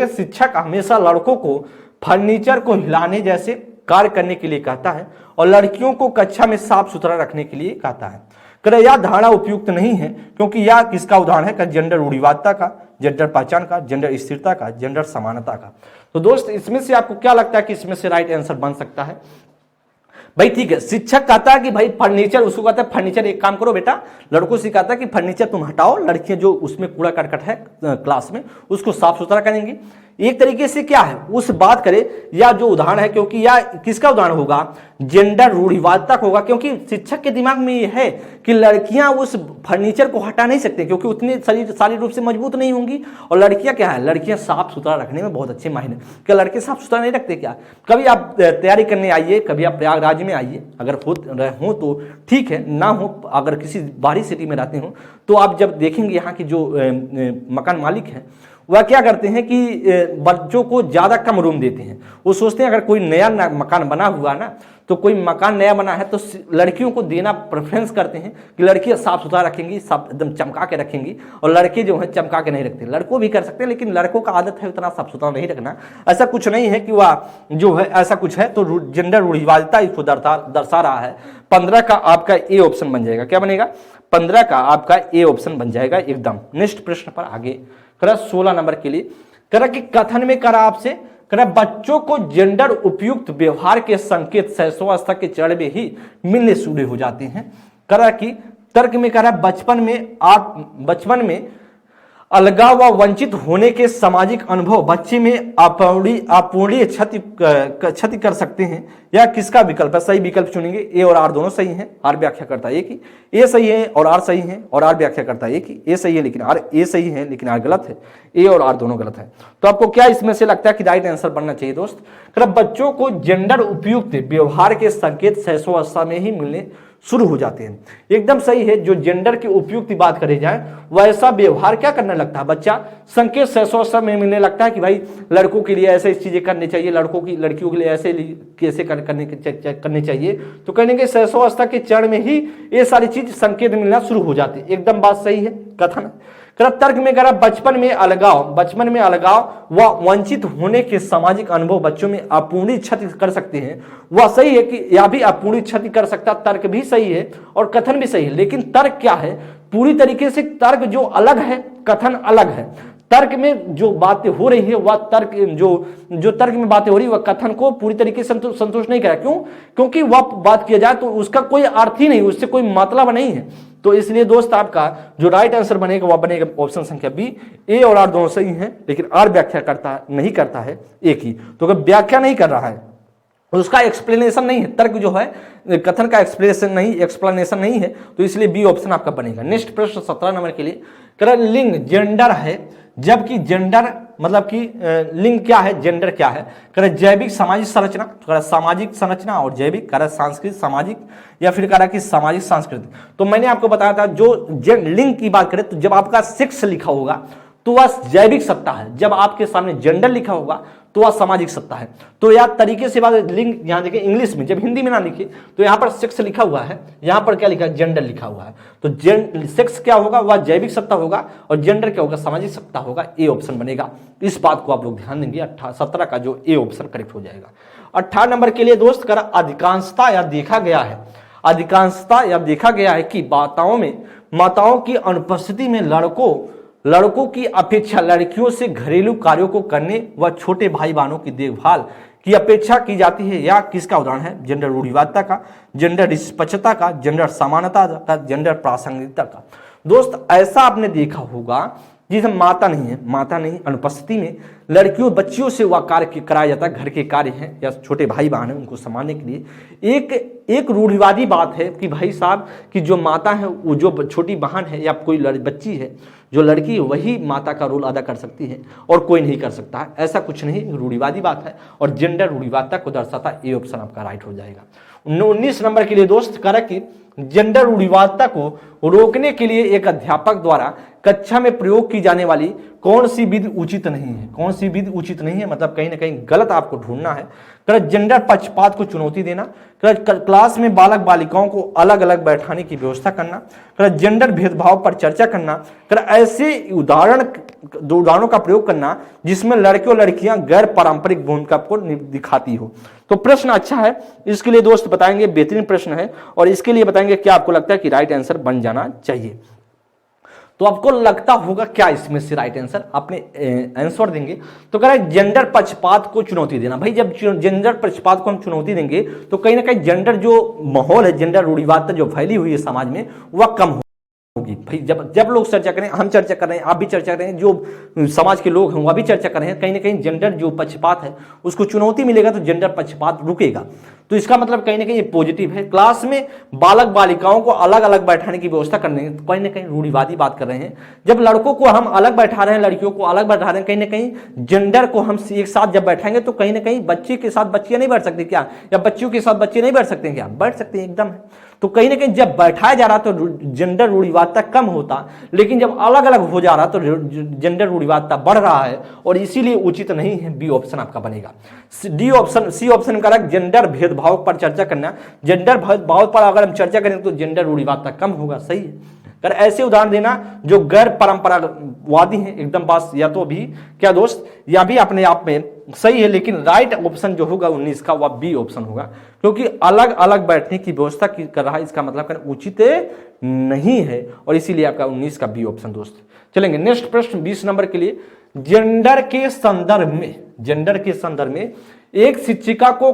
शिक्षक हमेशा लड़कों को फर्नीचर को हिलाने जैसे कार्य करने के लिए कहता है और लड़कियों को कक्षा में साफ सुथरा रखने के लिए कहता है। करा यह धारणा उपयुक्त नहीं है क्योंकि यह किसका उदाहरण है? जेंडर रूढ़िवादिता का, जेंडर पहचान का, जेंडर स्थिरता का, जेंडर समानता का। तो दोस्त इसमें से आपको क्या लगता है कि इसमें से राइट आंसर बन सकता है? भाई ठीक है, शिक्षक कहता है कि भाई फर्नीचर, उसको कहता है फर्नीचर एक काम करो बेटा, लड़कों से कहता है कि फर्नीचर तुम हटाओ, लड़कियां जो उसमें कूड़ा करकट है क्लास में उसको साफ सुथरा करेंगी। एक तरीके से क्या है उस बात करे, या जो उदाहरण है, क्योंकि यह किसका उदाहरण होगा? जेंडर रूढ़िवादिता होगा, क्योंकि शिक्षक के दिमाग में यह है कि लड़कियां उस फर्नीचर को हटा नहीं सकती क्योंकि उतनी शारीरिक रूप से मजबूत नहीं होंगी, और लड़कियां क्या है, लड़कियां साफ सुथरा रखने में बहुत अच्छे माहिर हैं। क्या लड़के साफ सुथरा नहीं रखते क्या? कभी आप तैयारी करने आइए, कभी आप प्रयागराज में आइए, अगर हो तो ठीक है, ना हो अगर किसी बाहरी सिटी में रहते हो तो आप जब देखेंगे यहाँ की जो मकान मालिक है वह क्या करते हैं कि बच्चों को ज्यादा कम रूम देते हैं। वो सोचते हैं अगर कोई नया मकान बना हुआ ना, तो कोई मकान नया बना है तो लड़कियों को देना प्रेफरेंस करते हैं कि लड़कियां साफ सुथरा रखेंगी, साफ एकदम चमका के रखेंगी, और लड़के जो है चमका के नहीं रखते। लड़कों भी कर सकते हैं लेकिन लड़कों का आदत है उतना साफ सुथरा नहीं रखना। ऐसा कुछ नहीं है कि वह जो है ऐसा कुछ है, तो जेंडर रूढ़िवादिता इसको दर्शा रहा है। 15 का आपका ए ऑप्शन बन जाएगा। क्या बनेगा? 15 का आपका ए ऑप्शन बन जाएगा एकदम। नेक्स्ट प्रश्न पर आगे करा 16 नंबर के लिए करा कि कथन में करा आपसे करा बच्चों को जेंडर उपयुक्त व्यवहार के संकेत शैशवावस्था के चरण में ही मिलने शुरू हो जाते हैं। करा कि तर्क में करा बचपन में अलगाव व वंचित होने के सामाजिक अनुभव बच्चे में अपूर्णीय क्षति कर सकते हैं, या किसका विकल्प है? सही विकल्प चुनेंगे। ए और आर दोनों सही हैं, आर व्याख्या करता है एक ही। ए सही है और आर सही है, और आर व्याख्या करता है एक ही। ए सही है लेकिन आर, ए सही है लेकिन आर गलत है। ए और आर दोनों गलत है। तो आपको क्या इसमें से लगता है कि राइट आंसर बनना चाहिए दोस्त? बच्चों को जेंडर उपयुक्त व्यवहार के संकेत शैशवावस्था में ही मिलने शुरू हो जाते हैं। एकदम सही है। जो जेंडर की उपयुक्त बात करे जाए वैसा व्यवहार क्या करने लगता है बच्चा? संकेत शैशवावस्था में मिलने लगता है कि भाई लड़कों के लिए ऐसे चीजें करनी चाहिए, लड़कियों के लिए ऐसे कैसे करने चाहिए। तो कहने के शैशवावस्था के चरण में ही ये सारी चीज संकेत मिलना शुरू हो जाती है। एकदम बात सही है। कथन तर्क में करा बचपन में अलगाव व वंचित होने के सामाजिक अनुभव बच्चों में अपूर्णीय क्षति कर सकते हैं। वह सही है कि यह भी अपूर्णीय क्षति कर सकता, तर्क भी सही है और कथन भी सही है। लेकिन तर्क क्या है? पूरी तरीके से तर्क जो अलग है, कथन अलग है। तर्क में जो बातें हो रही है वह तर्क जो तर्क में बातें हो रही है वह कथन को पूरी तरीके से संतुष्ट नहीं करा। क्यों? क्योंकि वह बात किया जाए तो उसका कोई अर्थ ही नहीं, उससे कोई मतलब नहीं है। तो इसलिए दोस्त आपका जो राइट आंसर बनेगा वह बनेगा ऑप्शन संख्या बी। ए और आर दोनों सही हैं लेकिन आर व्याख्या नहीं करता है एक ही। तो अगर व्याख्या नहीं कर रहा है उसका एक्सप्लेनेशन नहीं है, तर्क जो है कथन का एक्सप्लेनेशन नहीं है, तो इसलिए बी ऑप्शन आपका बनेगा। नेक्स्ट प्रश्न 17 नंबर के लिए कह लिंग जेंडर है, जबकि जेंडर मतलब कि लिंग क्या है, जेंडर क्या है? कह जैविक सामाजिक संरचना, कह सामाजिक संरचना और जैविक, कह सांस्कृतिक सामाजिक, या फिर कह कि सामाजिक सांस्कृतिक। तो मैंने आपको बताया था जो लिंग की बात करें तो जब आपका सेक्स लिखा होगा तो वह जैविक सत्ता है, जब आपके सामने जेंडर लिखा होगा तो वह सामाजिक सत्ता है। तो यार तरीके से बात लिंग यहाँ देखिए इंग्लिश में, जब हिंदी में ना लिखिए तो यहाँ पर सेक्स लिखा हुआ है, यहाँ पर क्या लिखा है? जेंडर लिखा हुआ है। तो सेक्स क्या होगा? वह जैविक सत्ता होगा, और जेंडर क्या होगा? सामाजिक सत्ता होगा। ए ऑप्शन बनेगा। इस बात को आप लोग ध्यान देंगे। 17 का जो ए ऑप्शन करेक्ट हो जाएगा। 18 नंबर के लिए दोस्त करा अधिकांशता या देखा गया है कि माताओं की अनुपस्थिति में लड़कों की अपेक्षा लड़कियों से घरेलू कार्यों को करने व छोटे भाई बहनों की देखभाल की अपेक्षा की जाती है। या किसका उदाहरण है? जेंडर रूढ़िवादिता का, जेंडर निष्पक्षता का, जेंडर समानता का, जेंडर प्रासंगिकता का। दोस्त ऐसा आपने देखा होगा जी हम माता नहीं, अनुपस्थिति में लड़कियों बच्चियों से वह कार्य कराया जाता है, घर के कार्य हैं या छोटे भाई बहन हैं उनको संभालने के लिए। एक रूढ़िवादी बात है कि भाई साहब कि जो माता है, वो जो छोटी बहन है या कोई बच्ची है, जो लड़की है वही माता का रोल अदा कर सकती है और कोई नहीं कर सकता है। ऐसा कुछ नहीं, रूढ़िवादी बात है और जेंडर रूढ़िवादिता को दर्शाता है। ए ऑप्शन आपका राइट हो जाएगा। 19 नंबर के लिए दोस्त करा कि जेंडर रूढ़िवादिता को रोकने के लिए एक अध्यापक द्वारा कक्षा में प्रयोग की जाने वाली कौन सी विधि उचित नहीं है। कौन सी विधि उचित नहीं है मतलब कहीं ना कहीं गलत आपको ढूंढना है। जेंडर पक्षपात को चुनौती देना, क्लास में बालक बालिकाओं को अलग अलग बैठाने की व्यवस्था करना, जेंडर भेदभाव पर चर्चा करना, ऐसे उदाहरणों का प्रयोग करना जिसमें लड़के और लड़कियां गैर पारंपरिक भूमिका को दिखाती हो। तो प्रश्न अच्छा है, इसके लिए दोस्त बताएंगे बेहतरीन प्रश्न है और इसके लिए बताएंगे क्या आपको लगता है कि राइट आंसर बन जाना चाहिए। तो आपको लगता होगा क्या इसमें से राइट आंसर, आपने आंसर देंगे तो कह रहा है जेंडर पक्षपात को चुनौती देना। भाई जब जेंडर पक्षपात को हम चुनौती देंगे तो कहीं ना कहीं जेंडर जो माहौल है, जेंडर रूढ़िवादिता जो फैली हुई है समाज में वह कम होगी। भाई जब लोग चर्चा करें, हम चर्चा कर रहे हैं, आप भी चर्चा कर रहे हैं, जो समाज के लोग हैं वह भी चर्चा कर रहे हैं, कहीं ना कहीं जेंडर जो पक्षपात है उसको चुनौती मिलेगा तो जेंडर पक्षपात रुकेगा। तो इसका मतलब कहीं ना कहीं ये पॉजिटिव है। क्लास में बालक बालिकाओं को अलग अलग बैठाने की व्यवस्था करने तो कहीं ना कहीं रूढ़िवादी बात कर रहे हैं। जब लड़कों को हम अलग बैठा रहे हैं, लड़कियों को अलग बैठा रहे हैं, कहीं ना कहीं जेंडर को हम एक साथ जब बैठाएंगे तो कहीं ना कहीं बच्चे के साथ बच्चियां नहीं बैठ सकती क्या, या बच्चियों के साथ बच्चे नहीं बैठ सकते क्या, बैठ सकते हैं एकदम। तो कहीं ना कहीं जब बैठाया जा रहा तो जेंडर रूढ़िवादिता कम होता, लेकिन जब अलग अलग हो जा रहा तो जेंडर रूढ़िवादिता बढ़ रहा है और इसीलिए उचित नहीं है। बी ऑप्शन आपका बनेगा। डी ऑप्शन, सी ऑप्शन का जेंडर भेदभाव पर चर्चा करना। जेंडर भेदभाव पर अगर हम चर्चा करें तो जेंडर रूढ़िवादिता कम होगा, सही है। कर ऐसे उदाहरण देना जो गैर परंपरावादी हैं, एकदम बात या तो भी क्या दोस्त, या भी अपने आप में सही है, लेकिन राइट ऑप्शन जो होगा 19 का वह बी ऑप्शन होगा, क्योंकि अलग अलग बैठने की व्यवस्था कर रहा है, इसका मतलब उचित नहीं है और इसीलिए आपका 19 का बी ऑप्शन दोस्त। चलेंगे नेक्स्ट प्रश्न 20 नंबर के लिए। जेंडर के संदर्भ में एक शिक्षिका को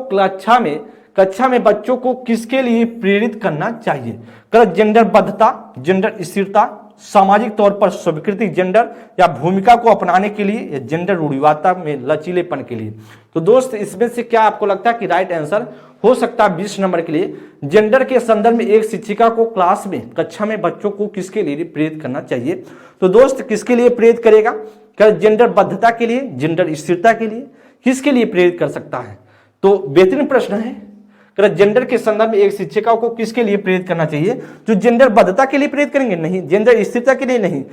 कक्षा में बच्चों को किसके लिए प्रेरित करना चाहिए। जेंडर बद्धता, जेंडर स्थिरता, सामाजिक तौर पर स्वीकृति जेंडर, या भूमिका को अपनाने के लिए, या जेंडर रूढ़िवादिता में लचीलेपन के लिए। तो दोस्त इसमें से क्या आपको लगता है कि राइट आंसर हो सकता है 20 नंबर के लिए। जेंडर के संदर्भ में एक शिक्षिका को कक्षा में बच्चों को किसके लिए प्रेरित करना चाहिए। तो दोस्त किसके लिए प्रेरित करेगा, जेंडर बद्धता के लिए, जेंडर स्थिरता के लिए, किसके लिए प्रेरित कर सकता है। तो बेहतरीन प्रश्न है। जेंडर के संदर्भ में एक शिक्षिका को किसके लिए प्रेरित करना चाहिए, जो जेंडर बद्धता के लिए प्रेरित करेंगे, नहीं, जेंडर स्थिरता के लिए नहीं,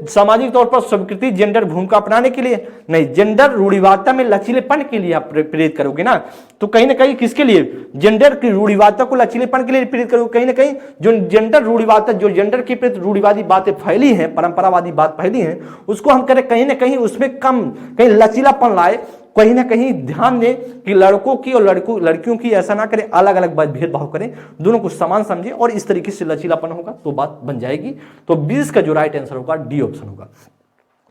सामाजिक तौर पर स्वीकृति जेंडर भूमिका अपनाने के लिए नहीं, जेंडर रूढ़िवादिता में लचीलेपन के लिए आप प्रेरित करोगे ना। तो कहीं ना कहीं किसके लिए, जेंडर की रूढ़िवादिता को लचीलेपन के लिए प्रेरित करोगे। कहीं ना कहीं जो जेंडर रूढ़िवादिता, जो जेंडर के प्रति रूढ़िवादी बातें फैली हैं, परंपरावादी बात फैली है, उसको हम करें कहीं ना कहीं उसमें कम, कहीं लचीलापन लाए, कहीं ना कहीं ध्यान दें कि लड़कों की और लड़कियों की ऐसा ना करें, अलग अलग भेदभाव करें, दोनों को समान समझें और इस तरीके से लचीलापन होगा तो बात बन जाएगी। तो 20 का जो राइट आंसर होगा डी ऑप्शन होगा।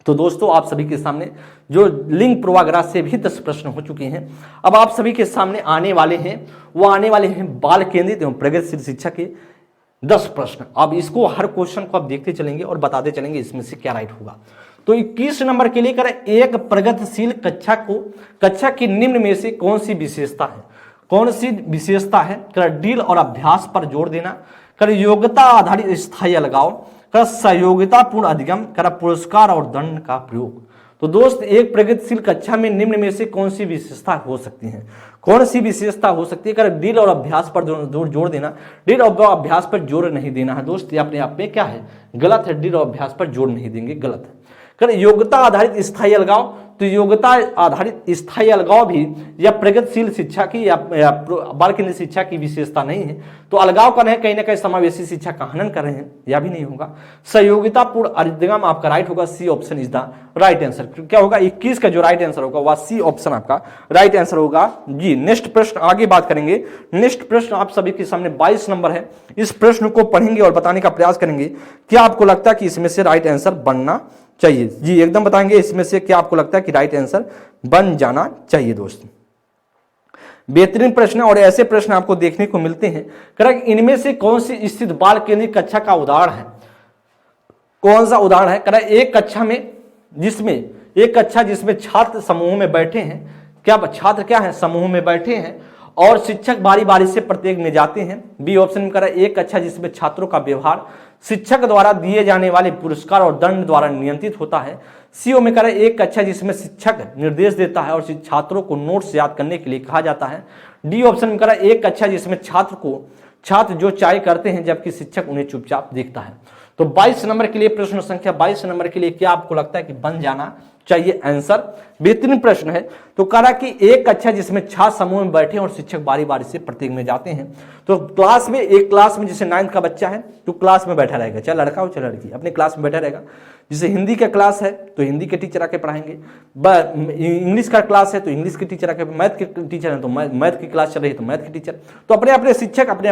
तो दोस्तों आप सभी के सामने जो लिंग पूर्वाग्रह से भी 10 प्रश्न हो चुके हैं, अब आप सभी के सामने आने वाले हैं बाल केंद्रित एवं प्रगतिशील शिक्षा के 10 प्रश्न। अब इसको हर क्वेश्चन को आप देखते चलेंगे और बताते चलेंगे इसमें से क्या राइट होगा। तो 21 नंबर के लिए करें, एक प्रगतिशील कक्षा की निम्न में से कौन सी विशेषता है। ड्रिल और अभ्यास पर जोर देना, योग्यता आधारित स्थायी अलगाव, सहयोगितापूर्ण अधिगम, पुरस्कार और दंड का प्रयोग। तो दोस्त एक प्रगतिशील कक्षा में निम्न में से कौन सी विशेषता हो सकती है, कौन सी विशेषता हो सकती है। ड्रिल और अभ्यास पर जोर देना, ड्रिल और अभ्यास पर जोर नहीं देना है दोस्त, ये अपने आप में क्या है, गलत है। ड्रिल और अभ्यास पर जोर नहीं देंगे, गलत है। योग्यता आधारित स्थायी अलगाव, तो योग्यता आधारित स्थायी अलगाव भी या प्रगतिशील शिक्षा की या बाल केंद्रित शिक्षा की विशेषता नहीं है। तो अलगाव कर रहे हैं, कहीं ना कहीं समावेशी शिक्षा का हनन कर रहे हैं, यह भी नहीं होगा। सहयोगितापूर्ण अधिगम आपका राइट होगा, C option is the right answer. क्या होगा 21 का जो राइट आंसर होगा वह सी ऑप्शन आपका राइट आंसर होगा जी। नेक्स्ट प्रश्न आगे बात करेंगे। नेक्स्ट प्रश्न आप सभी के सामने 22 नंबर है। इस प्रश्न को पढ़ेंगे और बताने का प्रयास करेंगे क्या आपको लगता है कि इसमें से राइट आंसर बनना चाहिए। जी एकदम बताएंगे इसमें से क्या आपको लगता है कि राइट आंसर बन जाना चाहिए दोस्त। बेहतरीन प्रश्न और ऐसे प्रश्न आपको देखने को मिलते हैं। करेक्ट, इनमें से कौन सी स्थित बाल केंद्रित कक्षा का उदाहरण है। कौन सा उदाहरण है? कह रहा है एक कक्षा जिसमें छात्र समूह में बैठे हैं, क्या छात्र क्या है? समूह में बैठे हैं और शिक्षक बारी बारी से प्रत्येक में जाते हैं। बी ऑप्शन में कह रहा है एक कक्षा जिसमें छात्रों का व्यवहार शिक्षक द्वारा दिए जाने वाले पुरस्कार और दंड द्वारा नियंत्रित होता है। सी में कह रहा है एक कक्षा जिसमें शिक्षक निर्देश देता है और छात्रों को नोट्स याद करने के लिए कहा जाता है। डी ऑप्शन में कह रहा है एक कक्षा जिसमें छात्र जो चाय करते हैं जबकि शिक्षक उन्हें चुपचाप देखता है। तो 22 नंबर के लिए, प्रश्न संख्या 22 नंबर के लिए क्या आपको लगता है कि बन जाना चाहिए आंसर? बेहतरीन प्रश्न है। तो कह रहा कि एक कक्षा जिसमें छात्र समूह में बैठे और शिक्षक बारी बारी से प्रत्येक में जाते हैं। तो एक क्लास में जैसे 9th का बच्चा है तो क्लास में बैठा रहेगा, चाहे लड़का हो चाहे लड़की, अपने क्लास में बैठा रहेगा। जैसे हिंदी का क्लास है तो हिंदी के टीचर आके पढ़ाएंगे, इंग्लिश का क्लास है तो इंग्लिश के टीचर आके, मैथ के टीचर है तो मैथ की क्लास चल रही है तो मैथ के टीचर, तो अपने अपने शिक्षक अपने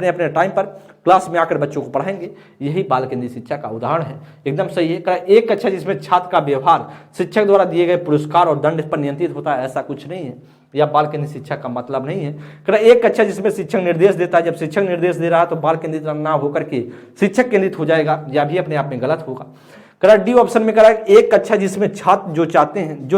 अपने टाइम पर क्लास में आकर बच्चों को पढ़ाएंगे। यही बाल केंद्रीय शिक्षा का उदाहरण है। एकदम सही है। एक कक्षा जिसमें छात्र का व्यवहार शिक्षक द्वारा दिए गए पुरस्कार और दंड पर नियंत्रित होता है, ऐसा कुछ नहीं है। यह बाल केंद्रित शिक्षा का मतलब नहीं है। एक कक्षा जिसमें शिक्षक निर्देश देता है, जब शिक्षक निर्देश दे रहा है तो बाल केंद्रित ना होकर के शिक्षक केंद्रित हो जाएगा, यह भी अपने आप में गलत होगा। डी ऑप्शन में करा एक कक्षा जिसमें छात्र जो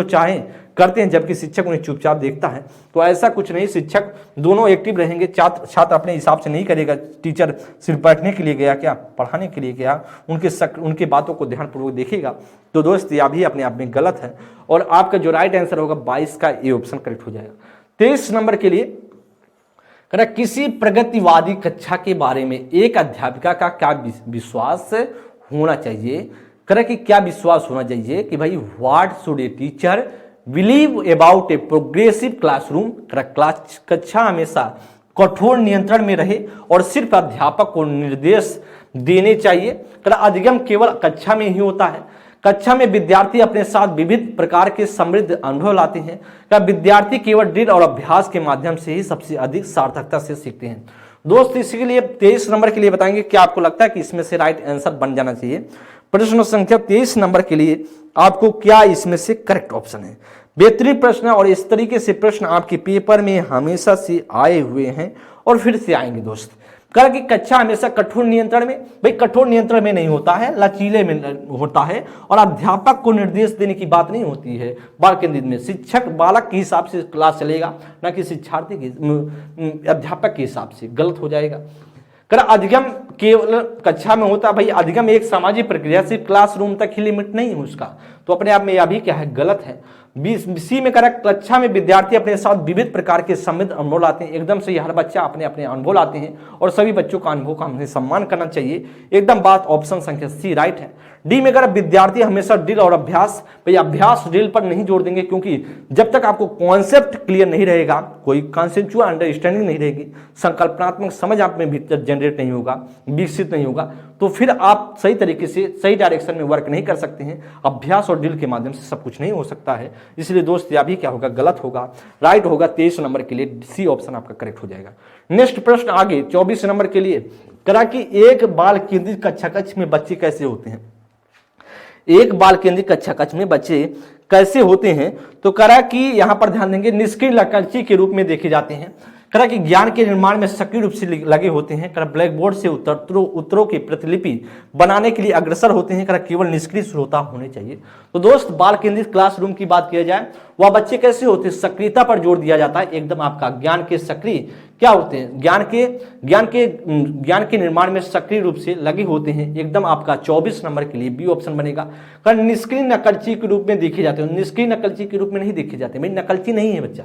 चाहें करते हैं जबकि शिक्षक उन्हें चुपचाप देखता है, तो ऐसा कुछ नहीं। शिक्षक दोनों एक्टिव रहेंगे, छात्र अपने हिसाब से नहीं करेगा। टीचर सिर्फ बैठने के लिए गया क्या, पढ़ाने के लिए गया, उनके बातों को ध्यानपूर्वक देखेगा। तो दोस्त यह भी अपने आप में गलत है और आपका जो राइट आंसर होगा 22 का ए ऑप्शन करेक्ट हो जाएगा। 23 नंबर के लिए किसी प्रगतिवादी कक्षा के बारे में एक अध्यापिका का क्या विश्वास होना चाहिए? कि क्या विश्वास होना चाहिए कि भाई what should a teacher believe about a progressive classroom? कक्षा हमेशा कठोर नियंत्रण में रहे और सिर्फ अध्यापक को निर्देश देने चाहिए। अधिगम केवल कक्षा में ही होता है। कक्षा में विद्यार्थी अपने साथ विविध प्रकार के समृद्ध अनुभव लाते हैं। विद्यार्थी केवल ड्रिल और अभ्यास के माध्यम से ही सबसे अधिक सार्थकता से सीखते हैं। दोस्त इसके लिए 23 नंबर के लिए बताएंगे क्या आपको लगता है कि इसमें से राइट आंसर बन जाना चाहिए। प्रश्न संख्या 23 नंबर के लिए आपको क्या इसमें से करेक्ट ऑप्शन है? बेहतरीन प्रश्न और इस तरीके से प्रश्न आपके पेपर में हमेशा से आए हुए हैं और फिर से आएंगे दोस्त। कि कक्षा हमेशा कठोर नियंत्रण में, भाई कठोर नियंत्रण में नहीं होता है, लचीले में होता है और अध्यापक को निर्देश देने की बात नहीं होती है। बाल केंद्रित में शिक्षक बालक के हिसाब से क्लास चलेगा, ना कि शिक्षार्थी के अध्यापक के हिसाब से, गलत हो जाएगा। अधिगम केवल कक्षा में होता है, भाई अधिगम एक सामाजिक प्रक्रिया, सिर्फ क्लासरूम तक ही लिमिट नहीं है उसका, तो अपने आप में यह भी क्या है, गलत है। सी में कक्षा में विद्यार्थी अपने साथ विविध प्रकार के समृद्ध अनुभव लाते हैं। एकदम से हर बच्चा अपने अपने अनुभव लाते हैं और सभी बच्चों का अनुभव का हमें सम्मान करना चाहिए। एकदम बात ऑप्शन संख्या सी राइट है। डी में विद्यार्थी हमेशा ड्रिल और अभ्यास, भाई अभ्यास ड्रिल पर नहीं जोड़ देंगे, क्योंकि जब तक आपको कॉन्सेप्ट क्लियर नहीं रहेगा, कोई कॉन्सेप्चुअल अंडरस्टैंडिंग नहीं रहेगी, संकल्पनात्मक समझ आप में भीतर जनरेट नहीं होगा, विकसित नहीं होगा, तो फिर आप सही तरीके से सही डायरेक्शन में वर्क नहीं कर सकते हैं। अभ्यास और ड्रिल के माध्यम से सब कुछ नहीं हो सकता है। इसलिए दोस्त यह भी क्या होगा, गलत होगा। राइट होगा 23 नंबर के लिए सी ऑप्शन आपका करेक्ट हो जाएगा। नेक्स्ट प्रश्न आगे 24 नंबर के लिए करा कि एक बाल केंद्रित कक्षा कक्ष में बच्चे कैसे होते हैं? एक बाल केंद्रित कक्षा कक्ष में बच्चे कैसे होते हैं? तो करा कि यहां पर ध्यान देंगे, निष्क्रिय नकलची के रूप में देखे जाते हैं। करा कि ज्ञान के निर्माण में सक्रिय रूप से लगे होते हैं। करा ब्लैक बोर्ड से उत्तरों की प्रतिलिपि बनाने के लिए अग्रसर होते हैं। करा केवल निष्क्रिय श्रोता होने चाहिए। तो दोस्त बाल केंद्रित क्लासरूम की बात किया जाए, वह बच्चे कैसे होते हैं? सक्रियता पर जोर दिया जाता है। एकदम आपका ज्ञान के सक्रिय क्या होते हैं? ज्ञान के निर्माण में सक्रिय रूप से लगे होते हैं। एकदम आपका 24 नंबर के लिए बी ऑप्शन बनेगा। कारण निष्क्रिय नकलची के रूप में देखे जाते हैं। निष्क्रिय नकलची के रूप में नहीं देखे जाते, भाई नकलची नहीं है बच्चा।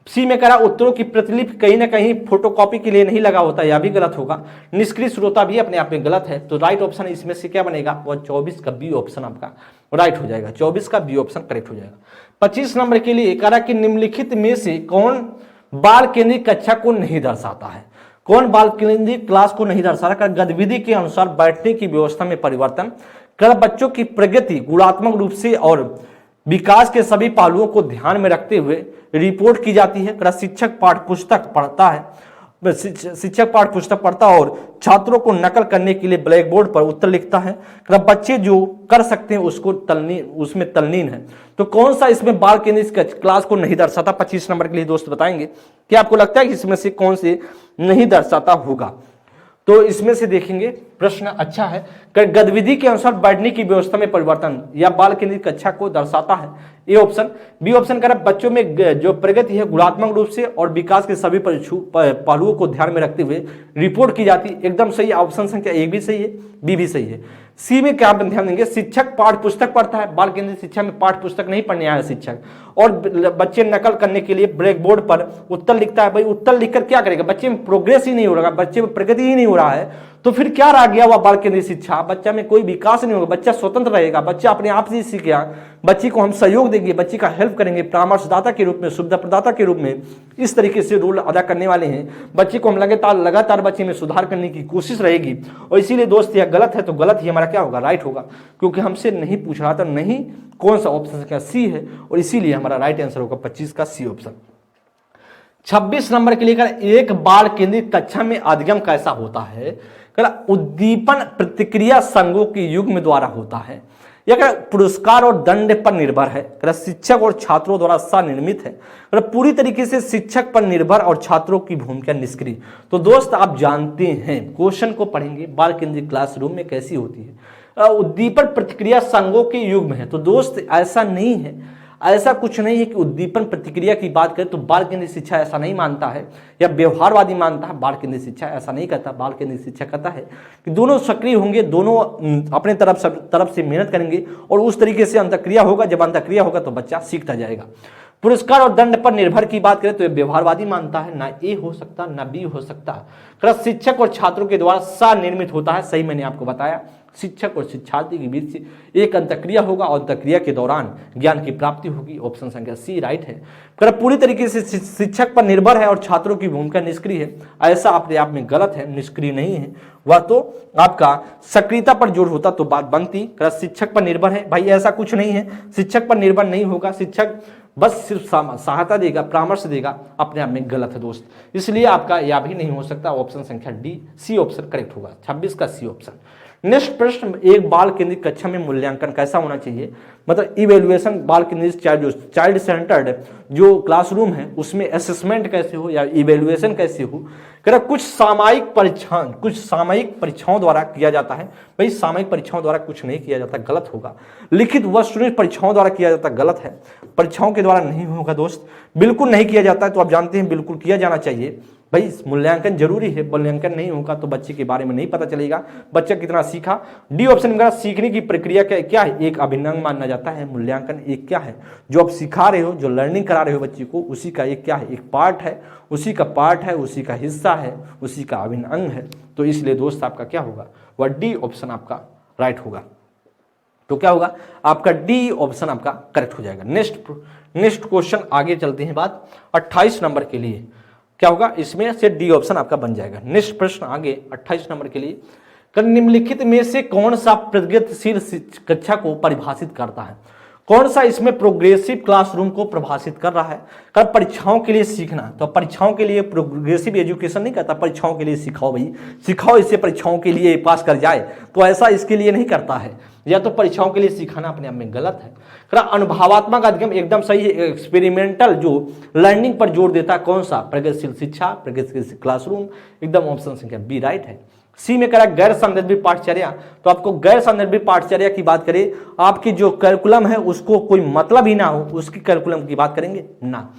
सी में करा उत्तरों की प्रतिलिपि कहीं ना कहीं फोटोकॉपी के लिए नहीं लगा होता, यह भी गलत होगा। निष्क्रिय श्रोता भी अपने आप में गलत है। तो राइट ऑप्शन इसमें से क्या बनेगा? वह 24 का बी ऑप्शन आपका राइट हो जाएगा। 24 का बी ऑप्शन करेक्ट हो जाएगा। 25 नंबर के लिए करा कि निम्नलिखित में से कौन बाल केंद्रित कक्षा को नहीं दर्शाता है? कौन बाल केंद्रित क्लास को नहीं दर्शाता? गतिविधि के अनुसार बैठने की व्यवस्था में परिवर्तन, कर बच्चों की प्रगति गुणात्मक रूप से और विकास के सभी पहलुओं को ध्यान में रखते हुए रिपोर्ट की जाती है। शिक्षक पाठ्यपुस्तक पढ़ता और छात्रों को नकल करने के लिए ब्लैक बोर्ड पर उत्तर लिखता है। बच्चे जो कर सकते हैं उसमें तल्लीन है। तो कौन सा इसमें बाल केंद्रित क्लास को नहीं दर्शाता? 25 नंबर के लिए दोस्त बताएंगे कि आपको लगता है कि इसमें से कौन से नहीं दर्शाता होगा। तो इसमें से देखेंगे प्रश्न अच्छा है, गतिविधि के अनुसार बढ़ने की व्यवस्था में परिवर्तन या बाल केंद्रित कक्षा को दर्शाता है। A option. बी ऑप्शन कह रहा है बच्चों में जो प्रगति है गुणात्मक रूप से और विकास के सभी पहलुओं को ध्यान में रखते हुए रिपोर्ट की जाती है। एकदम सही, ऑप्शन संख्या ए भी सही है, बी भी सही है। सी में क्या ध्यान देंगे, शिक्षक पाठ पुस्तक पढ़ता है, बाल केंद्रित शिक्षा में पाठ पुस्तक नहीं पढ़ने आया शिक्षक, और बच्चे नकल करने के लिए ब्लैक बोर्ड पर उत्तर लिखता है। भाई उत्तर लिखकर क्या करेगा, बच्चे में प्रोग्रेस ही नहीं हो रहा, बच्चे में प्रगति ही नहीं हो रहा है, तो फिर क्या रह गया हुआ बाल केंद्रित शिक्षा, बच्चा में कोई विकास नहीं होगा, बच्चा स्वतंत्र रहेगा, बच्चा अपने आप से सीखेगा, बच्ची को हम सहयोग देंगे, बच्ची का हेल्प करेंगे, परामर्शदाता के रूप में, सुविधा प्रदाता के रूप में, इस तरीके से रोल अदा करने वाले हैं। बच्चे को हम लगातार बच्चे में सुधार करने की कोशिश रहेगी। और इसीलिए दोस्त यह गलत है, तो गलत ही हमारा क्या होगा, राइट होगा, क्योंकि हमसे नहीं पूछ रहा था, नहीं कौन सा ऑप्शन का सी है, और इसीलिए हमारा राइट आंसर होगा 25 का सी ऑप्शन। 26 नंबर के लिए कर एक बाल केंद्रित कक्षा में अधिगम कैसा होता है, उद्दीपन प्रतिक्रिया संघों के युग्म द्वारा होता है, या पुरस्कार और दंड पर निर्भर है, शिक्षक और छात्रों द्वारा स्वनिर्मित है, पूरी तरीके से शिक्षक पर निर्भर और छात्रों की भूमिका निष्क्रिय। तो दोस्त आप जानते हैं, क्वेश्चन को पढ़ेंगे बाल केंद्रित क्लासरूम में कैसी होती है, उद्दीपन प्रतिक्रिया संघों के युग्म है। तो दोस्त ऐसा नहीं है, ऐसा कुछ नहीं है कि उद्दीपन प्रतिक्रिया की बात करें तो बाल केंद्रित शिक्षा ऐसा नहीं मानता है या व्यवहारवादी मानता है, बाल केंद्रित शिक्षा ऐसा नहीं करता। बाल केंद्रित शिक्षा कहता है कि दोनों सक्रिय होंगे, दोनों अपने तरफ से मेहनत करेंगे और उस तरीके से अंतःक्रिया होगा, जब अंतःक्रिया होगा तो बच्चा सीखता जाएगा। पुरस्कार और दंड पर निर्भर की बात करें तो यह व्यवहारवादी मानता है, ना ए हो सकता ना बी हो सकता। शिक्षक और छात्रों के द्वारा स्वनिर्मित होता है, सही मैंने आपको बताया, शिक्षक और शिक्षार्थी के बीच एक अंतःक्रिया होगा और अंतःक्रिया के दौरान ज्ञान की प्राप्ति होगी। ऑप्शन संख्या सी राइट है। पूरी तरीके से शिक्षक पर निर्भर है और छात्रों की भूमिका निष्क्रिय है, ऐसा अपने आप में गलत है, निष्क्रिय नहीं है, वह तो आपका सक्रियता पर जोर होता तो बात बनती। शिक्षक पर निर्भर है, भाई ऐसा कुछ नहीं है, शिक्षक पर निर्भर नहीं होगा, शिक्षक बस सिर्फ सहायता देगा, परामर्श देगा, अपने आप में गलत है दोस्त। इसलिए आपका यह भी नहीं हो सकता, ऑप्शन संख्या डी सी ऑप्शन करेक्ट होगा, 26 का सी ऑप्शन। नेक्स्ट प्रश्न, एक बाल केंद्रित कक्षा में मूल्यांकन कैसा होना चाहिए, मतलब इवेल्युएशन बाल केंद्रित चाइल्ड सेंटर्ड जो क्लासरूम है उसमें असेसमेंट कैसे हो या इवेल्युएशन कैसे हो। कुछ सामयिक परीक्षाओं द्वारा किया जाता है, भाई सामयिक परीक्षाओं द्वारा कुछ नहीं किया जाता, गलत होगा। लिखित व सुनिश्चित परीक्षाओं द्वारा किया जाता, गलत है, परीक्षाओं के द्वारा नहीं होगा दोस्त, बिल्कुल नहीं किया जाता है। तो आप जानते हैं बिल्कुल किया जाना चाहिए, भाई मूल्यांकन जरूरी है, मूल्यांकन नहीं होगा तो बच्चे के बारे में नहीं पता चलेगा बच्चा कितना सीखा। डी ऑप्शन में सीखने की प्रक्रिया क्या है, एक अभिन्न अंग माना जाता है। मूल्यांकन एक क्या है, जो आप सिखा रहे हो, जो लर्निंग करा रहे हो बच्चे को, उसी का एक क्या है, एक पार्ट है, उसी का पार्ट है, उसी का हिस्सा है, उसी का अभिन्न अंग है। तो इसलिए दोस्त आपका क्या होगा, वह डी ऑप्शन आपका राइट होगा। तो क्या होगा आपका, डी ऑप्शन आपका करेक्ट हो जाएगा। नेक्स्ट क्वेश्चन आगे चलते हैं, बात 28 नंबर के लिए क्या होगा, इसमें से डी ऑप्शन आपका बन जाएगा। नेक्स्ट प्रश्न आगे 28 नंबर के लिए, निम्नलिखित में से कौन सा प्रगतिशील कक्षा को परिभाषित करता है, कौन सा इसमें प्रोग्रेसिव क्लासरूम को परिभाषित कर रहा है। परीक्षाओं के लिए सीखना, तो परीक्षाओं के लिए प्रोग्रेसिव एजुकेशन नहीं करता, परीक्षाओं के लिए सिखाओ, भाई सिखाओ इसे परीक्षाओं के लिए पास कर जाए, तो ऐसा इसके लिए नहीं करता है, या तो परीक्षाओं के लिए सिखाना अपने आप में गलत है। अनुभवात्मक अधिगम एकदम सही है, एक्सपेरिमेंटल जो लर्निंग पर जोर देता है, कौन सा, प्रगतिशील शिक्षा, प्रगतिशील क्लासरूम, एकदम ऑप्शन संख्या बी राइट है। सी में करा गैर संदर्भी पाठचर्या, तो आपको गैर संदर्भी पाठचर्या की बात करें, आपकी जो करिकुलम है उसको कोई मतलब ही ना हो, उसकी करिकुलम की बात करेंगे ना।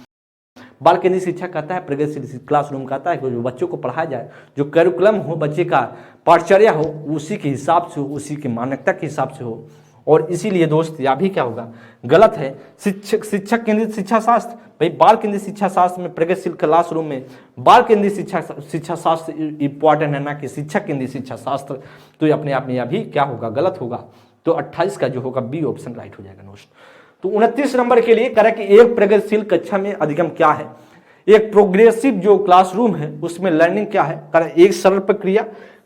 बाल केंद्रित शिक्षा कहता है, प्रगतिशील क्लासरूम कहता है कि जो बच्चों को पढ़ाया जाए, जो करिकुलम हो, बच्चे का पाठचर्या हो, उसी के हिसाब से हो, उसी की मानकता के हिसाब से हो। और इसीलिए दोस्त यह भी क्या होगा, गलत है। शिक्षक केंद्रित शिक्षा शास्त्र, भाई बाल केंद्रित शिक्षा शास्त्र में, प्रगतिशील क्लासरूम में बाल केंद्रित शिक्षा शास्त्र इंपॉर्टेंट है, ना कि शिक्षक केंद्रित शिक्षा शास्त्र। तो ये अपने आप में यह भी क्या होगा, गलत होगा। तो 28 का जो होगा बी ऑप्शन राइट हो जाएगा दोस्त। तो 29 नंबर के लिए करें कि एक प्रगतिशील कक्षा में अधिगम क्या है, एक प्रोग्रेसिव जो क्लासरूम है उसमें लर्निंग क्या है, करें एक सरल प्रक्रिया,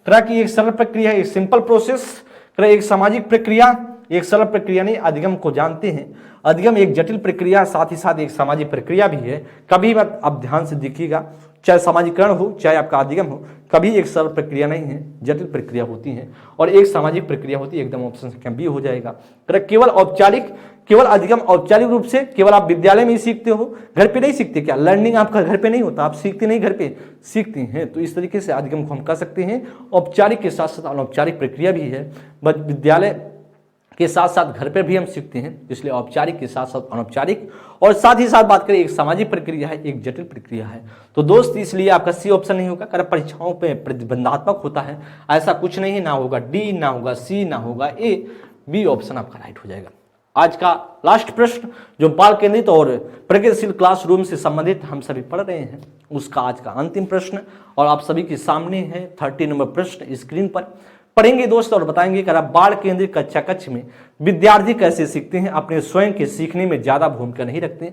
करें कि एक सरल प्रक्रिया, एक सिंपल प्रोसेस, करें एक सामाजिक प्रक्रिया, एक सरल प्रक्रिया नहीं। अधिगम को जानते हैं, अधिगम एक जटिल प्रक्रिया, साथ ही साथ एक सामाजिक प्रक्रिया भी है। कभी मत आप ध्यान से देखिएगा, चाहे सामाजिकरण हो चाहे आपका अधिगम हो, कभी एक सरल प्रक्रिया नहीं है, जटिल प्रक्रिया होती है और एक सामाजिक प्रक्रिया होती है। एकदम ऑप्शन संख्या बी हो जाएगा। केवल औपचारिक, केवल अधिगम औपचारिक रूप से केवल आप विद्यालय में ही सीखते हो, घर पे नहीं सीखते क्या? लर्निंग आपका घर पे नहीं होता, आप सीखते नहीं, घर पे सीखते हैं। तो इस तरीके से अधिगम को हम कह सकते हैं। औपचारिक के साथ साथ अनौपचारिक प्रक्रिया भी है, बट विद्यालय के साथ साथ घर पर भी हम सीखते हैं, इसलिए औपचारिक के साथ साथ अनौपचारिक और साथ ही साथ बात करें एक सामाजिक प्रक्रिया है, एक जटिल प्रक्रिया है। तो दोस्त इसलिए आपका सी ऑप्शन नहीं होगा। कारण परीक्षाओं पे प्रतिबंधात्मक होता है, ऐसा कुछ नहीं, ना होगा डी, ना होगा सी, ना होगा ए, बी ऑप्शन आपका राइट हो जाएगा। आज का लास्ट प्रश्न जो बाल केंद्रित और प्रगतिशील क्लासरूम से संबंधित हम सभी पढ़ रहे हैं, उसका आज का अंतिम प्रश्न और आप सभी के सामने है 30 नंबर प्रश्न स्क्रीन पर पढ़ेंगे दोस्त और बताएंगे कि बाल केंद्रित कक्षा कक्ष में विद्यार्थी कैसे सीखते हैं, अपने स्वयं के सीखने में ज्यादा भूमिका नहीं रखते,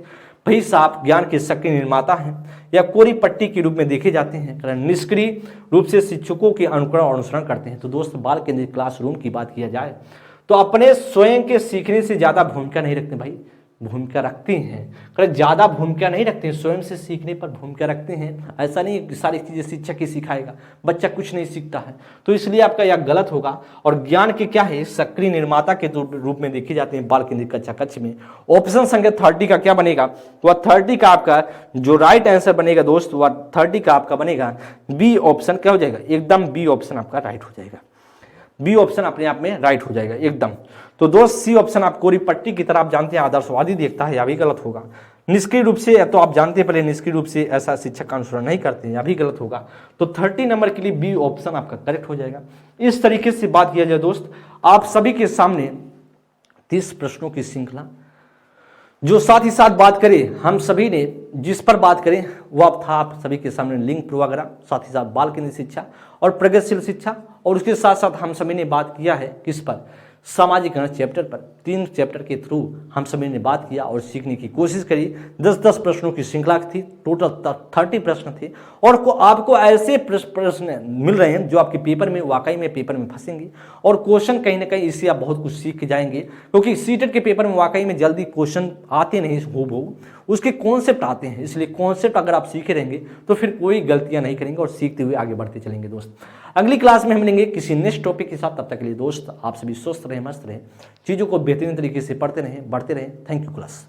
भाई साहब ज्ञान के सक्रिय निर्माता हैं या कोरी पट्टी के रूप में देखे जाते हैं, कारण निष्क्रिय रूप से शिक्षकों के अनुकरण और अनुसरण करते हैं। तो दोस्त बाल केंद्रित क्लासरूम की बात किया जाए तो अपने स्वयं के सीखने से ज्यादा भूमिका नहीं रखते, भाई भूमिका रखते हैं, ज्यादा भूमिका नहीं रखते हैं, स्वयं से सीखने पर भूमिका रखते हैं। ऐसा नहीं कि सारी चीजें शिक्षक ही सिखाएगा, बच्चा कुछ नहीं सीखता है, तो इसलिए आपका यह गलत होगा। और ज्ञान के क्या है, सक्रिय निर्माता के रूप में देखे जाते हैं बाल केंद्रित कक्षा कक्ष में। ऑप्शन संख्या 30 का क्या बनेगा, वह 30 का आपका जो राइट आंसर बनेगा दोस्त, वह 30 का आपका बनेगा बी ऑप्शन। क्या हो जाएगा, एकदम बी ऑप्शन आपका राइट हो जाएगा। बी ऑप्शन अपने आप में राइट हो जाएगा एकदम। तो दोस्त सी ऑप्शन आप कोरी पट्टी की तरह आप जानते हैं आदर्शवादी देखता है, यह भी गलत होगा। निष्क्रिय रूप से, तो आप जानते हैं पहले निष्क्रिय रूप से ऐसा शिक्षक का अनुसरण नहीं करते हैं, यह भी गलत होगा। तो 30 नंबर के लिए बी ऑप्शन आपका करेक्ट हो जाएगा। इस तरीके से बात किया जाए दोस्त, आप सभी के सामने 30 प्रश्नों की श्रृंखला, जो साथ ही साथ बात करें हम सभी ने जिस पर बात करें वह था आप सभी के सामने लिंग पूर्वाग्रह, साथ ही साथ बाल केंद्रित शिक्षा और प्रगतिशील शिक्षा, और उसके साथ साथ हम सभी ने बात किया है किस पर, सामाजिकरण चैप्टर पर। 3 चैप्टर के थ्रू हम सभी ने बात किया और सीखने की कोशिश करी। 10-10 प्रश्नों की श्रृंखला थी, टोटल 30 प्रश्न थे और आपको ऐसे प्रश्न मिल रहे हैं जो आपके पेपर में वाकई में पेपर में फंसेंगे और क्वेश्चन कहीं ना कहीं इससे आप बहुत कुछ सीख के जाएंगे, क्योंकि सीटेट के पेपर में वाकई में जल्दी क्वेश्चन आते नहीं हो, उसके कॉन्सेप्ट आते हैं। इसलिए कॉन्सेप्ट अगर आप सीखे रहेंगे तो फिर कोई गलतियां नहीं करेंगे और सीखते हुए आगे बढ़ते चलेंगे दोस्त। अगली क्लास में हम मिलेंगे किसी नेक्स्ट टॉपिक के साथ। तब तक के लिए दोस्त आप सभी स्वस्थ रहें, मस्त रहें, चीज़ों को बेहतरीन तरीके से पढ़ते रहें, बढ़ते रहें। Thank you class.